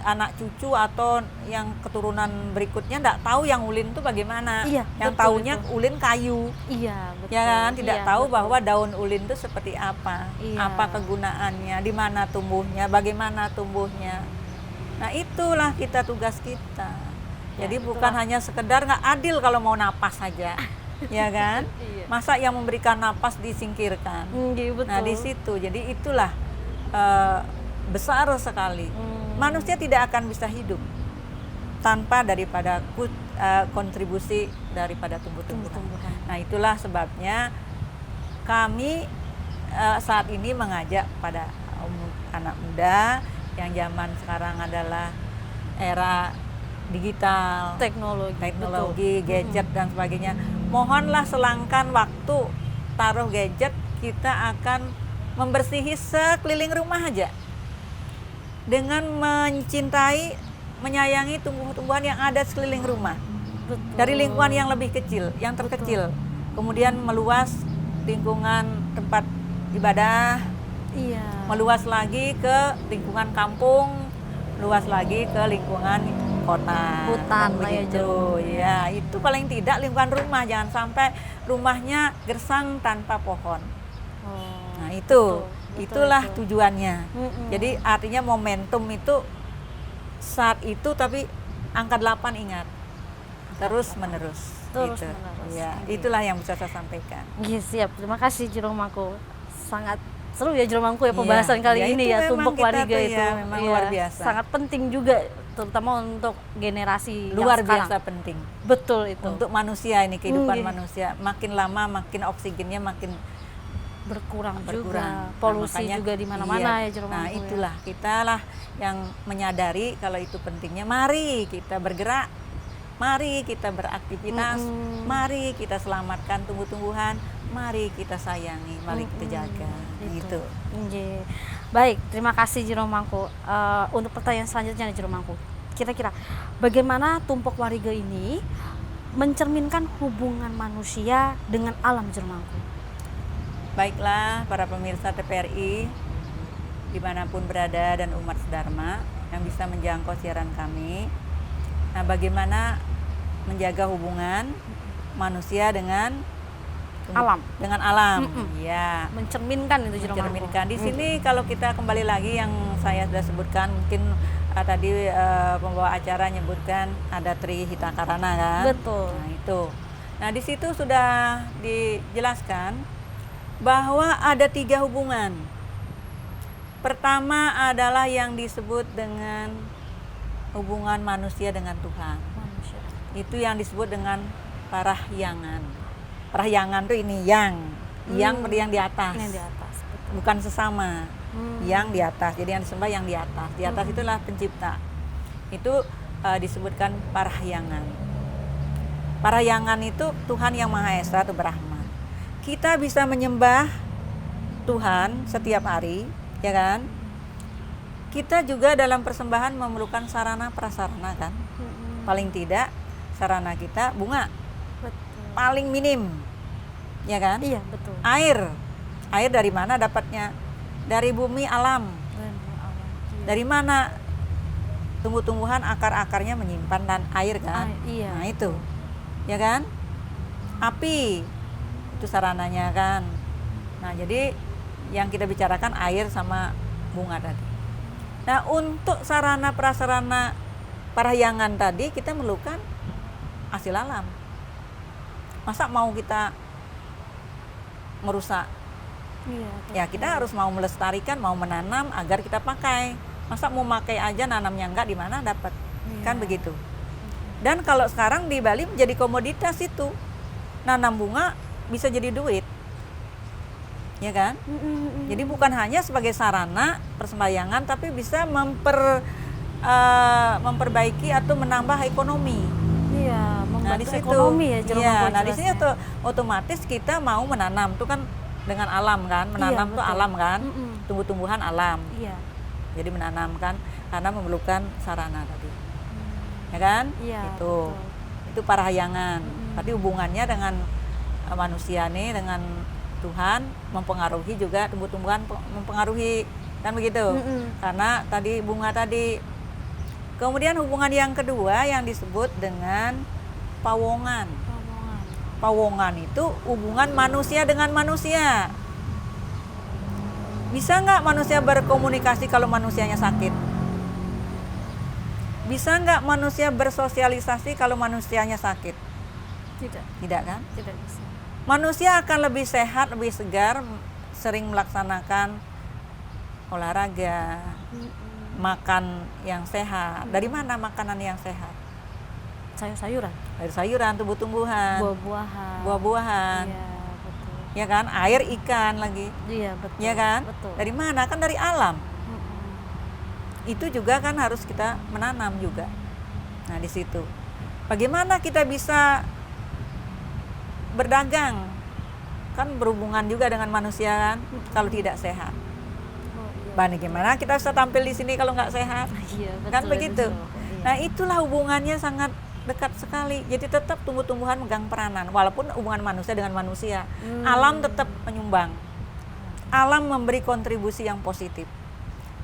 anak cucu atau yang keturunan berikutnya nggak tahu yang ulin itu bagaimana. Iya, Yang betul taunya itu. ulin kayu, Iya, betul. ya kan? Tidak Iya, tahu betul. bahwa daun ulin itu seperti apa, Iya. apa kegunaannya, di mana tumbuhnya, bagaimana tumbuhnya. Nah itulah tugas kita. Ya, Jadi itulah. bukan hanya sekedar nggak adil kalau mau napas saja, ya kan? Iya. Masa yang memberikan napas disingkirkan? Iya, betul. Nah di situ, jadi itulah besar sekali. Manusia tidak akan bisa hidup tanpa daripada kontribusi daripada tumbuh-tumbuhan. Tumbuh-tumbuhan. Nah itulah sebabnya kami saat ini mengajak pada anak muda yang zaman sekarang adalah era digital, teknologi, betul. gadget dan sebagainya. Mohonlah selangkan waktu, taruh gadget, kita akan membersihi sekeliling rumah aja dengan mencintai, menyayangi tumbuh-tumbuhan yang ada sekeliling rumah. Betul. Dari lingkungan yang lebih kecil, yang terkecil, kemudian meluas lingkungan tempat ibadah, Iya. meluas lagi ke lingkungan kampung, luas lagi ke lingkungan kota, Hutan lah ya, begitu. Ya, itu paling tidak lingkungan rumah, jangan sampai rumahnya gersang tanpa pohon. Oh, Nah itu, betul, itulah betul. tujuannya. Mm-mm. Jadi artinya momentum itu saat itu, tapi angka 8 ingat, terus menerus. Terus gitu. menerus. Ya, Iya. itulah yang bisa saya sampaikan. Iya, siap. Terima kasih Jeromangku. Sangat seru ya Jeromangku ya pembahasan kali Ya, ini itu ya, memang tumpuk kita wariga tuh itu. ya, memang Iya, luar biasa. Sangat penting juga, terutama untuk generasi Luar yang sekarang. biasa penting Betul itu. untuk manusia ini, kehidupan Iya. manusia. Makin lama makin oksigennya makin berkurang juga, berkurang. polusi Makanya, juga di mana-mana iya. ya Jeromangku. Nah itulah kita lah yang menyadari kalau itu pentingnya. Mari kita bergerak, mari kita beraktivitas, mari kita selamatkan tumbuh-tumbuhan, mari kita sayangi, mari kita jaga. Gitu. Iya. Baik, terima kasih Jeromangku. Untuk pertanyaan selanjutnya nih Jeromangku, kira-kira bagaimana tumpuk wariga ini mencerminkan hubungan manusia dengan alam Jeromangku? Baiklah para pemirsa TPRI dimanapun berada dan umat sedharma yang bisa menjangkau siaran kami. Nah, bagaimana menjaga hubungan manusia dengan Alam. Dengan alam, ya. Mencerminkan itu Jeromangku. Mencerminkan. Di sini kalau kita kembali lagi yang saya sudah sebutkan, mungkin tadi pembawa acara nyebutkan ada Tri Hitakarana kan? Betul. Nah, itu. Nah, di situ sudah dijelaskan bahwa ada 3 hubungan. Pertama adalah yang disebut dengan hubungan manusia dengan Tuhan. Manusia. Itu yang disebut dengan parahyangan. Parahyangan tuh ini yang yang di atas. Yang di atas. Betul. Bukan sesama. Yang di atas. Jadi yang disembah yang di atas. Di atas itulah pencipta. Itu disebutkan parahyangan. Parahyangan itu Tuhan yang Maha Esa atau Brahma. Kita bisa menyembah Tuhan setiap hari, ya kan? Kita juga dalam persembahan memerlukan sarana prasarana kan? Paling tidak sarana kita bunga, Betul. paling minim, ya kan? Iya, betul. Air dari mana dapatnya? Dari bumi alam. Dari mana tumbuh-tumbuhan akar-akarnya menyimpan dan air kan? Iya. Nah itu, ya kan? Api itu sarananya kan. Nah jadi yang kita bicarakan air sama bunga tadi. Nah untuk sarana prasarana parahyangan tadi kita memerlukan hasil alam. Masa mau kita merusak? Iya. Ya kita harus mau melestarikan, mau menanam agar kita pakai. Masa mau pakai aja nanamnya enggak, di mana dapat? Kan begitu. Dan kalau sekarang di Bali menjadi komoditas itu, nanam bunga bisa jadi duit, ya kan? Jadi bukan hanya sebagai sarana persembahyangan, tapi bisa memperbaiki atau menambah ekonomi. Iya, Nah di membantu situ, ekonomi ya Jeromangku. iya. Nah di sini jelasnya. otomatis kita mau menanam, itu kan dengan alam kan, menanam tuh betul. alam kan, Mm-mm. tumbuh-tumbuhan alam. Iya. Jadi menanamkan karena memerlukan sarana tadi, ya kan? Iya, Itu. betul. Itu parahyangan. Tapi hubungannya dengan manusia nih, dengan Tuhan mempengaruhi juga tumbuh-tumbuhan, mempengaruhi kan begitu. Karena tadi bunga tadi Kemudian hubungan yang kedua yang disebut dengan pawongan. Pawongan. Pawongan itu hubungan manusia dengan manusia. Bisa nggak manusia berkomunikasi kalau manusianya sakit? Bisa nggak manusia bersosialisasi kalau manusianya sakit? Tidak. Tidak kan? Tidak bisa. Manusia akan lebih sehat, lebih segar, sering melaksanakan olahraga, makan yang sehat. Dari mana makanan yang sehat? Sayur-sayuran, Dari sayuran, tumbuh-tumbuhan, buah-buahan. buah-buahan, Iya, betul. ya kan? Air, ikan lagi, Iya, betul. ya kan? Betul. Dari mana? Kan dari alam. Mm-mm. Itu juga kan harus kita menanam juga. Nah, di situ. Bagaimana kita bisa berdagang? Kan berhubungan juga dengan manusia kan, kalau tidak sehat. Oh, iya. Bagaimana kita bisa tampil di sini kalau nggak sehat? Iya, betul. Kan itu, begitu. Jero. Iya. Nah, itulah hubungannya sangat dekat sekali. Jadi tetap tumbuh-tumbuhan megang peranan, walaupun hubungan manusia dengan manusia. Alam tetap menyumbang. Alam memberi kontribusi yang positif.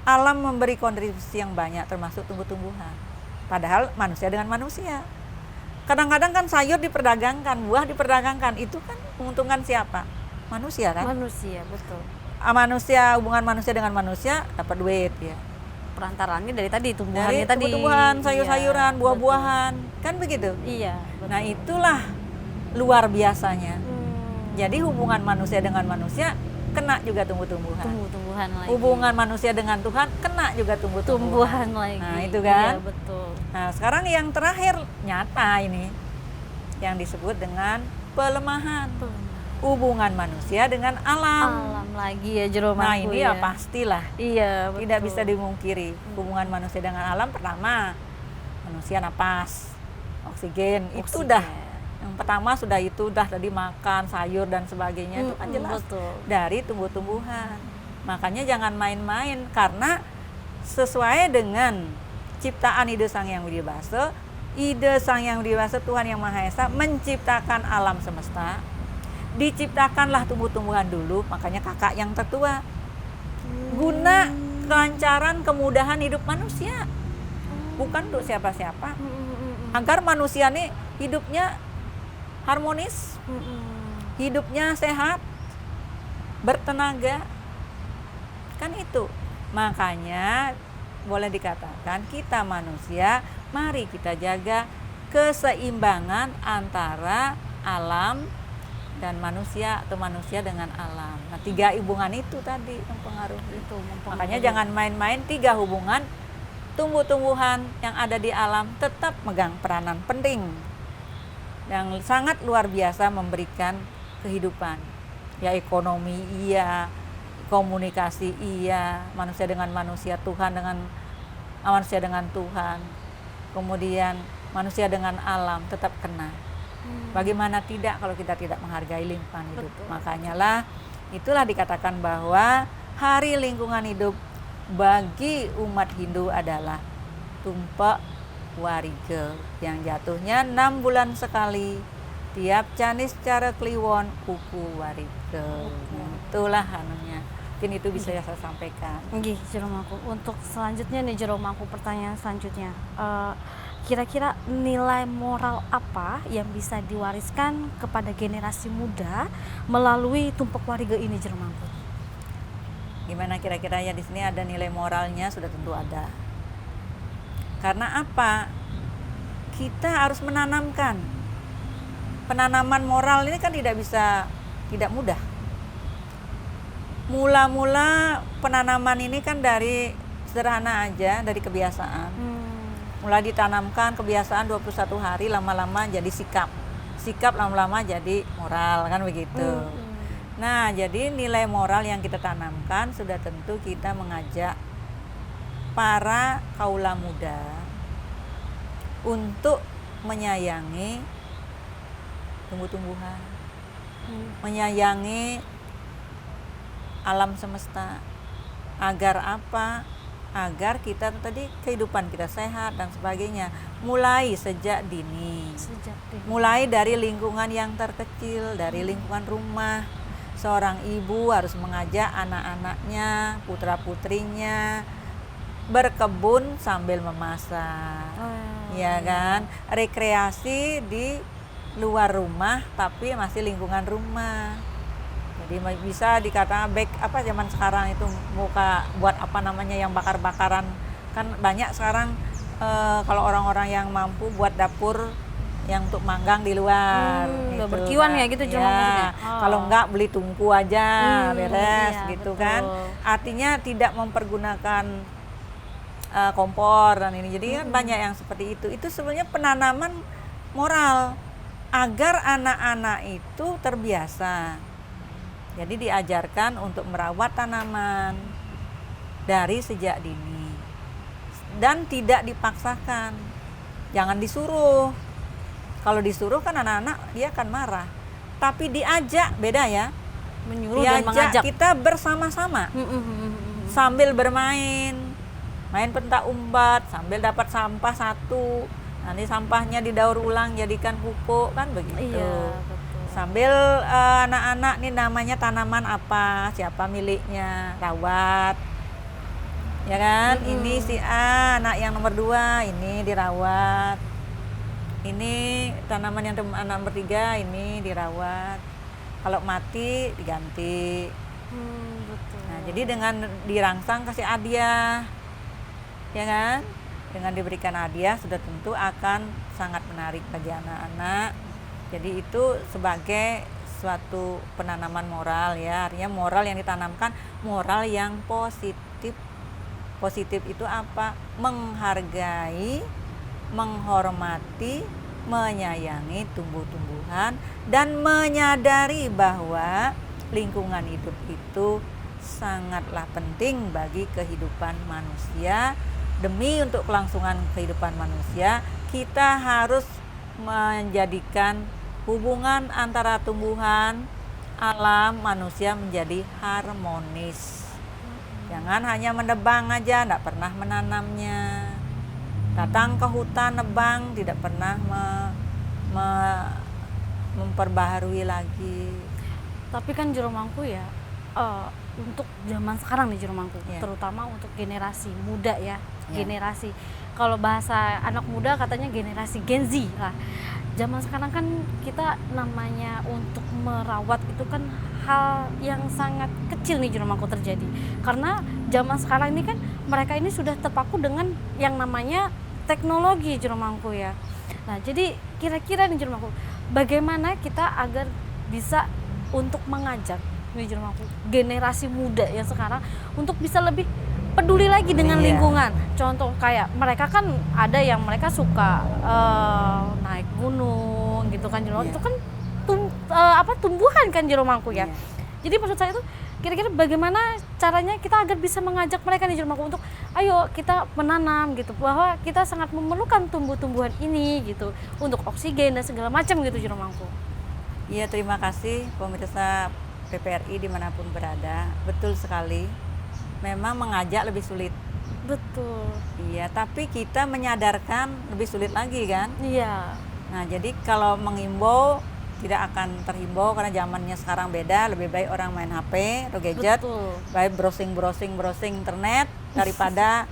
Alam memberi kontribusi yang banyak, termasuk tumbuh-tumbuhan. Padahal manusia dengan manusia. Kadang-kadang kan sayur diperdagangkan, buah diperdagangkan. Itu kan menguntungkan siapa? Manusia kan? Manusia, betul. Manusia, hubungan manusia dengan manusia dapat duit ya. Perantaranya dari tadi Dari tumbuhannya tadi. tumbuh-tumbuhan, Iya, sayur-sayuran, betul. buah-buahan, kan begitu. Iya, betul. Nah, itulah luar biasanya. Hmm, Jadi hubungan manusia dengan manusia kena juga tumbuh-tumbuhan. tumbuh-tumbuhan lagi. Hubungan manusia dengan Tuhan kena juga tumbuh-tumbuhan. tumbuhan lagi. Nah, itu kan. Iya, betul. Nah, sekarang yang terakhir nyata ini yang disebut dengan pelemahan. Hubungan manusia dengan alam. Alam lagi ya, Jero Nah, Mangku, ini ya pastilah. Iya, betul. Tidak bisa dimungkiri. Hubungan manusia dengan alam pertama, manusia napas, oksigen. Itu Oksigen. dah. Yang pertama sudah itu dah tadi makan sayur dan sebagainya itu kan jelas betul. dari tumbuh-tumbuhan. Makanya jangan main-main karena sesuai dengan ciptaan ide Sang Hyang Widi Wasa, ide Sang Hyang Widi Wasa Tuhan Yang Maha Esa menciptakan alam semesta. Diciptakanlah tumbuh-tumbuhan dulu, makanya kakak yang tertua. Guna kelancaran, kemudahan hidup manusia. Bukan untuk siapa-siapa. Agar manusia nih hidupnya harmonis, hidupnya sehat, bertenaga. Kan itu. Makanya boleh dikatakan kita manusia, mari kita jaga keseimbangan antara alam dan manusia atau manusia dengan alam. Nah, 3 hubungan itu tadi yang pengaruh itu. Makanya jangan main-main 3 hubungan. Tumbuh-tumbuhan yang ada di alam tetap megang peranan penting yang sangat luar biasa memberikan kehidupan. Ya ekonomi iya, komunikasi iya, manusia dengan manusia, Tuhan dengan manusia dengan Tuhan. Kemudian manusia dengan alam tetap kena. Bagaimana tidak kalau kita tidak menghargai lingkungan hidup. Betul. Makanya lah itulah dikatakan bahwa hari lingkungan hidup bagi umat Hindu adalah Tumpak Warige yang jatuhnya 6 bulan sekali tiap Canis cara Kliwon Kuku Warige. Nah, itulah anunya. Mungkin itu bisa saya sampaikan. Nggih, Jero Mangku. Untuk selanjutnya nih, Jero Mangku, pertanyaan selanjutnya. Kira-kira nilai moral apa yang bisa diwariskan kepada generasi muda melalui Tumpak Warige ini, Jero Mangku? Gimana kira-kira ya di sini ada nilai moralnya? Sudah tentu ada. Karena apa? Kita harus menanamkan. Penanaman moral ini kan tidak mudah. Mula-mula penanaman ini kan dari sederhana aja, dari kebiasaan. Mulai ditanamkan kebiasaan 21 hari, lama-lama jadi sikap. Sikap lama-lama jadi moral, kan begitu. Nah, jadi nilai moral yang kita tanamkan sudah tentu kita mengajak para kaula muda untuk menyayangi tumbuh-tumbuhan, menyayangi alam semesta. Agar apa? Agar kita tadi kehidupan kita sehat dan sebagainya. Mulai sejak dini. Mulai dari lingkungan yang terkecil, dari lingkungan rumah. Seorang ibu harus mengajak anak-anaknya, putra-putrinya berkebun sambil memasak, ya kan, rekreasi di luar rumah tapi masih lingkungan rumah. Jadi bisa dikatakan baik apa zaman sekarang itu muka buat apa namanya yang bakar-bakaran, kan banyak sekarang kalau orang-orang yang mampu buat dapur yang untuk manggang di luar, udah gitu, berkiwan ya gitu cuma maksudnya. Kalau enggak beli tungku aja beres iya, gitu betul. kan. Artinya tidak mempergunakan kompor dan ini. Jadi kan banyak yang seperti itu. Itu sebenarnya penanaman moral agar anak-anak itu terbiasa. Jadi diajarkan untuk merawat tanaman dari sejak dini dan tidak dipaksakan. Jangan disuruh. Kalau disuruh kan anak-anak dia akan marah. Tapi diajak, beda ya. Menyuruh dan Diajak mengajak. kita bersama-sama sambil bermain, main pentak umbat sambil dapat sampah satu. Nanti sampahnya didaur ulang jadikan pupuk kan begitu. Iya, betul. Sambil anak-anak nih namanya tanaman apa, siapa miliknya, rawat. Ya kan? Ini si A, anak yang nomor 2 ini dirawat. Ini tanaman yang anak nomor 3 ini dirawat. Kalau mati diganti. Betul. Nah, jadi dengan dirangsang kasih hadiah, ya kan? Dengan diberikan hadiah sudah tentu akan sangat menarik bagi anak-anak. Jadi itu sebagai suatu penanaman moral ya, artinya moral yang ditanamkan, moral yang positif. Positif itu apa? Menghargai, menghormati, menyayangi tumbuh-tumbuhan dan menyadari bahwa lingkungan hidup itu sangatlah penting bagi kehidupan manusia. Demi untuk kelangsungan kehidupan manusia, kita harus menjadikan hubungan antara tumbuhan, alam, manusia menjadi harmonis. Jangan hanya menebang aja, tidak pernah menanamnya. Datang ke hutan nebang, tidak pernah memperbaharui lagi. Tapi kan juru mangku ya, untuk zaman sekarang nih juru mangku, Iya. terutama untuk generasi muda ya, Iya. generasi. Kalau bahasa anak muda katanya generasi Gen Z lah. Zaman sekarang kan kita namanya untuk merawat itu kan hal yang sangat kecil nih juru mangku terjadi. Karena zaman sekarang ini kan mereka ini sudah terpaku dengan yang namanya teknologi juru mangku ya. Nah, jadi kira-kira nih juru mangku, bagaimana kita agar bisa untuk mengajak nih juru mangku generasi muda yang sekarang untuk bisa lebih peduli lagi dengan Iya. lingkungan. Contoh kayak mereka kan ada yang mereka suka naik gunung gitu kan juru mangku. Iya. Itu kan tumbuhan kan juru mangku ya. Iya. Jadi maksud saya itu kira-kira bagaimana caranya kita agar bisa mengajak mereka nih juru mangku untuk ayo kita menanam gitu, bahwa kita sangat memerlukan tumbuh-tumbuhan ini gitu untuk oksigen dan segala macam gitu juru mangku. Iya, terima kasih pemirsa PPRI dimanapun berada. Betul sekali, memang mengajak lebih sulit. Betul. Iya, tapi kita menyadarkan lebih sulit lagi kan. Iya. Nah, jadi kalau mengimbau tidak akan terhimbau karena zamannya sekarang beda. Lebih baik orang main HP atau gadget, Betul. baik browsing internet daripada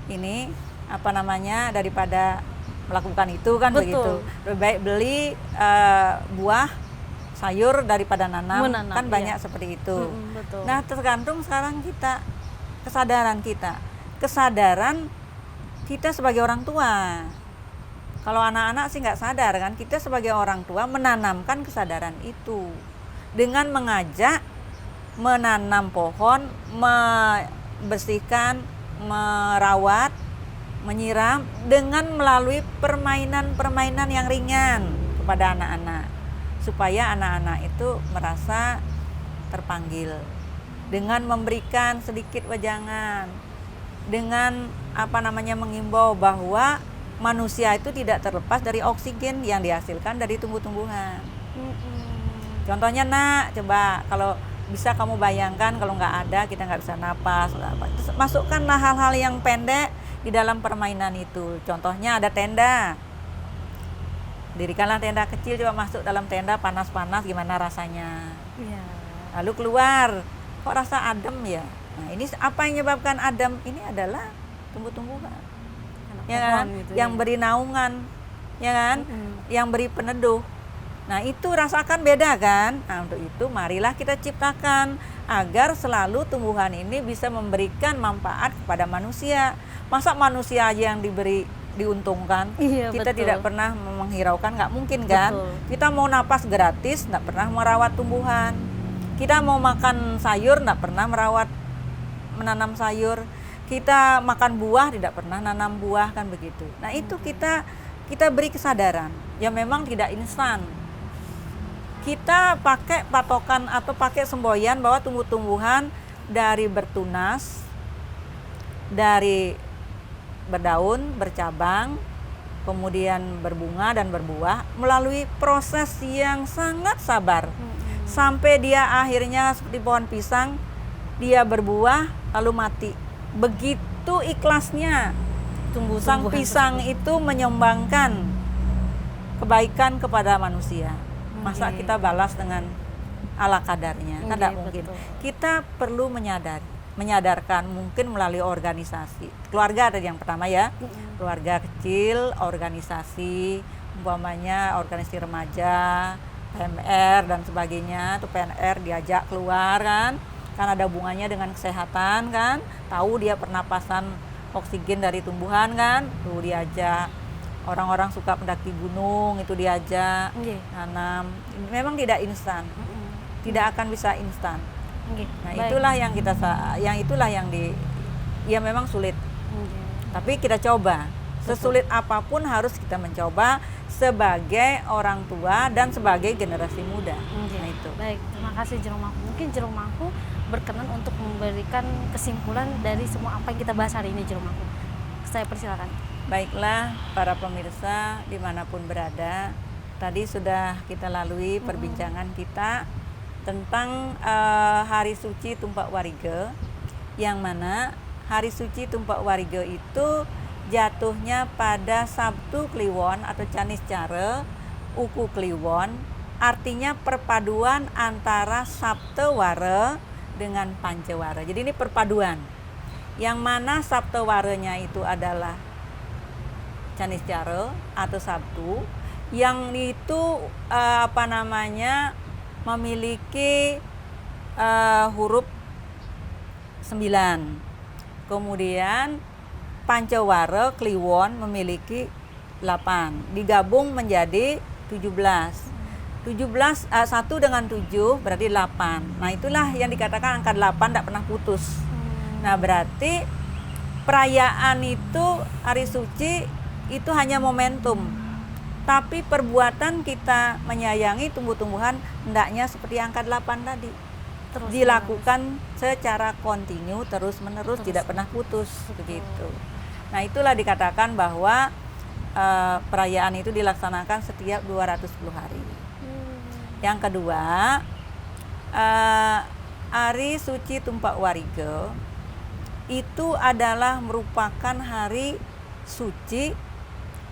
ini apa namanya, daripada melakukan itu kan. Betul. Begitu. Lebih baik beli buah sayur daripada menanam, kan iya. banyak seperti itu. Betul. Nah, tergantung sekarang kita, kesadaran kita sebagai orang tua. Kalau anak-anak sih nggak sadar kan, kita sebagai orang tua menanamkan kesadaran itu dengan mengajak menanam pohon, membersihkan, merawat, menyiram dengan melalui permainan-permainan yang ringan kepada anak-anak, supaya anak-anak itu merasa terpanggil dengan memberikan sedikit wejangan, dengan mengimbau bahwa manusia itu tidak terlepas dari oksigen yang dihasilkan dari tumbuh-tumbuhan. Contohnya nak, coba kalau bisa kamu bayangkan kalau nggak ada kita nggak bisa napas. Masukkanlah hal-hal yang pendek di dalam permainan itu. Contohnya ada tenda. Dirikanlah tenda kecil, coba masuk dalam tenda panas-panas gimana rasanya. Iya. Lalu keluar, kok rasa adem ya? Nah, ini apa yang menyebabkan adem? Ini adalah tumbuh-tumbuhan, Anak ya pohon kan? gitu Yang ya. beri naungan, ya kan? Yang beri peneduh. Nah, itu rasakan beda kan? Nah, untuk itu marilah kita ciptakan agar selalu tumbuhan ini bisa memberikan manfaat kepada manusia. Masa manusia aja yang diuntungkan? Iya, Kita betul. tidak pernah menghiraukan, nggak mungkin kan? Betul. Kita mau napas gratis, nggak pernah merawat tumbuhan. Kita mau makan sayur, nggak pernah menanam sayur. Kita makan buah, tidak pernah nanam buah, kan begitu. Nah, itu kita beri kesadaran. Ya memang tidak instan. Kita pakai patokan atau pakai semboyan bahwa tumbuh-tumbuhan dari bertunas, dari berdaun, bercabang, kemudian berbunga dan berbuah melalui proses yang sangat sabar. Sampai dia akhirnya seperti pohon pisang, dia berbuah lalu mati. Begitu ikhlasnya sang pisang itu menyumbangkan kebaikan kepada manusia. Masa kita balas dengan ala kadarnya? Kan tidak mungkin. Betul. Kita perlu menyadarkan mungkin melalui organisasi. Keluarga ada yang pertama ya. Keluarga kecil, organisasi, umpamanya organisasi remaja, PMR dan sebagainya. Itu PNR diajak keluar kan ada hubungannya dengan kesehatan kan. Tahu dia pernapasan oksigen dari tumbuhan kan. Tuh diajak. Orang-orang suka mendaki gunung itu diajak nanam. Memang tidak instan, tidak akan bisa instan. Nah, itulah yang ya memang sulit. Tapi kita coba. Sesulit apapun harus kita mencoba sebagai orang tua dan sebagai generasi muda. Nah, itu. Baik, terima kasih Jerumangku. Mungkin Jerumangku berkenan untuk memberikan kesimpulan dari semua apa yang kita bahas hari ini, Jerumangku. Saya persilakan. Baiklah para pemirsa dimanapun berada, tadi sudah kita lalui perbincangan kita tentang Hari Suci Tumpak Warige, yang mana Hari Suci Tumpak Warige itu jatuhnya pada Sabtu Kliwon atau Canis Care Uku Kliwon, artinya perpaduan antara Sabtu Ware dengan Pancewara. Jadi ini perpaduan, yang mana Sabtu Warenya itu adalah Canis Care atau Sabtu, yang itu memiliki huruf 9. Kemudian Pancewara Kliwon memiliki 8. Digabung menjadi 17. 1 dengan 7 berarti 8. Nah, itulah yang dikatakan angka 8 tidak pernah putus. Nah, berarti perayaan itu hari suci itu hanya momentum, tapi perbuatan kita menyayangi tumbuh-tumbuhan hendaknya seperti angka 8 tadi, dilakukan secara kontinu, terus-menerus, tidak pernah putus. Begitu. Nah, itulah dikatakan bahwa perayaan itu dilaksanakan setiap 210 hari. Yang kedua, Hari Suci Tumpak Warige itu adalah merupakan hari suci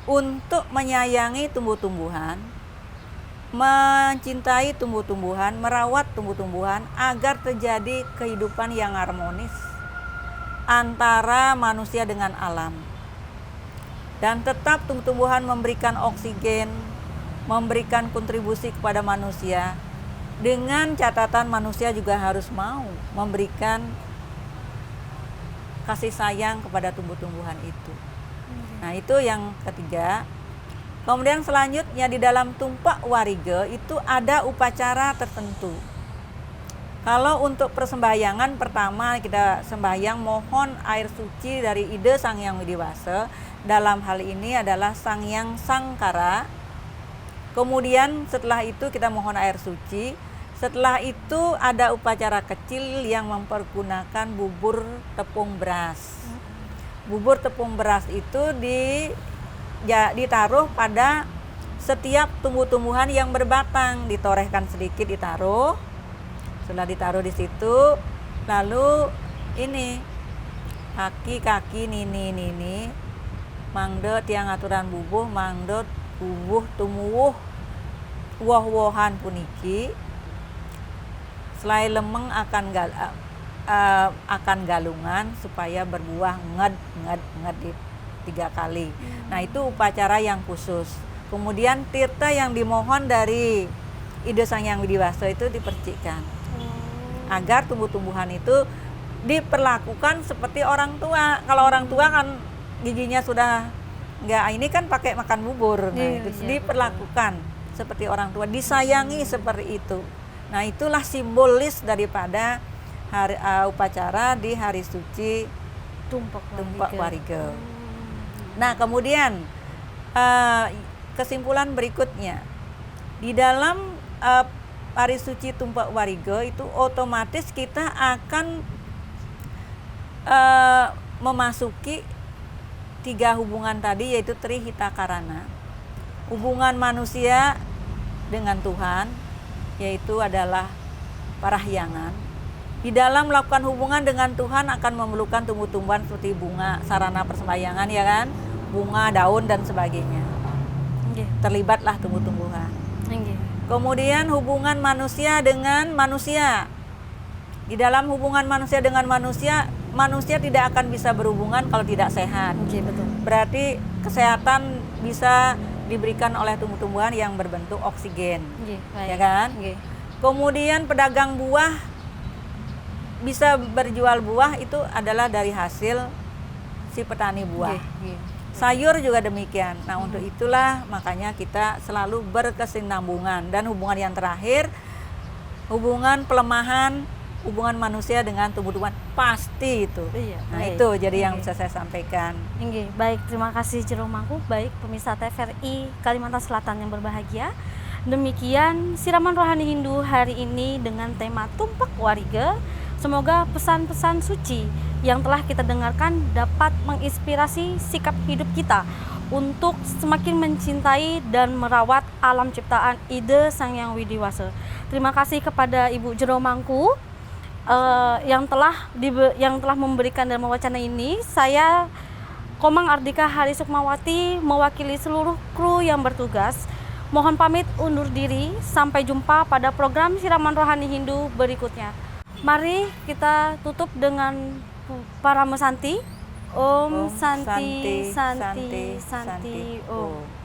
untuk menyayangi tumbuh-tumbuhan, mencintai tumbuh-tumbuhan, merawat tumbuh-tumbuhan agar terjadi kehidupan yang harmonis antara manusia dengan alam. Dan tetap tumbuh-tumbuhan memberikan oksigen, memberikan kontribusi kepada manusia, dengan catatan manusia juga harus mau memberikan kasih sayang kepada tumbuh-tumbuhan itu. Nah, itu yang ketiga. Kemudian selanjutnya di dalam Tumpak Warige itu ada upacara tertentu. Kalau untuk persembahyangan pertama kita sembahyang mohon air suci dari ide Sang Hyang Widiwasa. Dalam hal ini adalah Sang Hyang Sangkara. Kemudian setelah itu kita mohon air suci. Setelah itu ada upacara kecil yang mempergunakan bubur tepung beras. Bubur tepung beras itu ditaruh pada setiap tumbuh-tumbuhan yang berbatang, ditorehkan sedikit, ditaruh. Setelah ditaruh di situ, lalu ini kaki nini mangde tiang aturan bubuh mangde bubuh tumuwuh woh-wohan puniki selai lemeng akan akan galungan supaya berbuah nged di 3 kali. Nah, itu upacara yang khusus. Kemudian tirta yang dimohon dari Ide Sang Hyang Widiwasa itu dipercikkan agar tumbuh-tumbuhan itu diperlakukan seperti orang tua. Kalau orang tua kan giginya sudah nggak, ini kan pakai makan bubur. Nah, itu diperlakukan seperti orang tua, disayangi seperti itu. Nah, itulah simbolis daripada upacara di hari suci Tumpak Warige. Nah, kemudian kesimpulan berikutnya, di dalam hari suci Tumpak Warige itu otomatis kita akan memasuki 3 hubungan tadi, yaitu Trihita Karana. Hubungan manusia dengan Tuhan, yaitu adalah parahyangan. Di dalam melakukan hubungan dengan Tuhan akan memerlukan tumbuh-tumbuhan seperti bunga, sarana persembahyangan, ya kan? Bunga, daun, dan sebagainya. Terlibatlah tumbuh-tumbuhan. Kemudian hubungan manusia dengan manusia. Di dalam hubungan manusia dengan manusia, manusia tidak akan bisa berhubungan kalau tidak sehat. Betul. Berarti kesehatan bisa diberikan oleh tumbuh-tumbuhan yang berbentuk oksigen, ya kan? Kemudian pedagang buah bisa berjual buah, itu adalah dari hasil si petani buah. Sayur juga demikian. Nah, untuk itulah makanya kita selalu berkesinambungan. Dan hubungan yang terakhir, hubungan pelemahan hubungan manusia dengan tumbuh-tumbuhan, pasti itu. Nah, itu jadi yang bisa saya sampaikan. Baik, terima kasih Jero Mangku. Baik, pemirsa TVRI Kalimantan Selatan yang berbahagia. Demikian siraman rohani Hindu hari ini dengan tema Tumpak Warige. Semoga pesan-pesan suci yang telah kita dengarkan dapat menginspirasi sikap hidup kita untuk semakin mencintai dan merawat alam ciptaan Ide Sang Hyang Widiwasa. Terima kasih kepada Ibu Jero Mangku yang telah memberikan dan mewacana ini. Saya Komang Ardika Hari Sukmawati mewakili seluruh kru yang bertugas. Mohon pamit undur diri. Sampai jumpa pada program Siraman Rohani Hindu berikutnya. Mari kita tutup dengan para mesanti. Om Santi Santi Santi Om.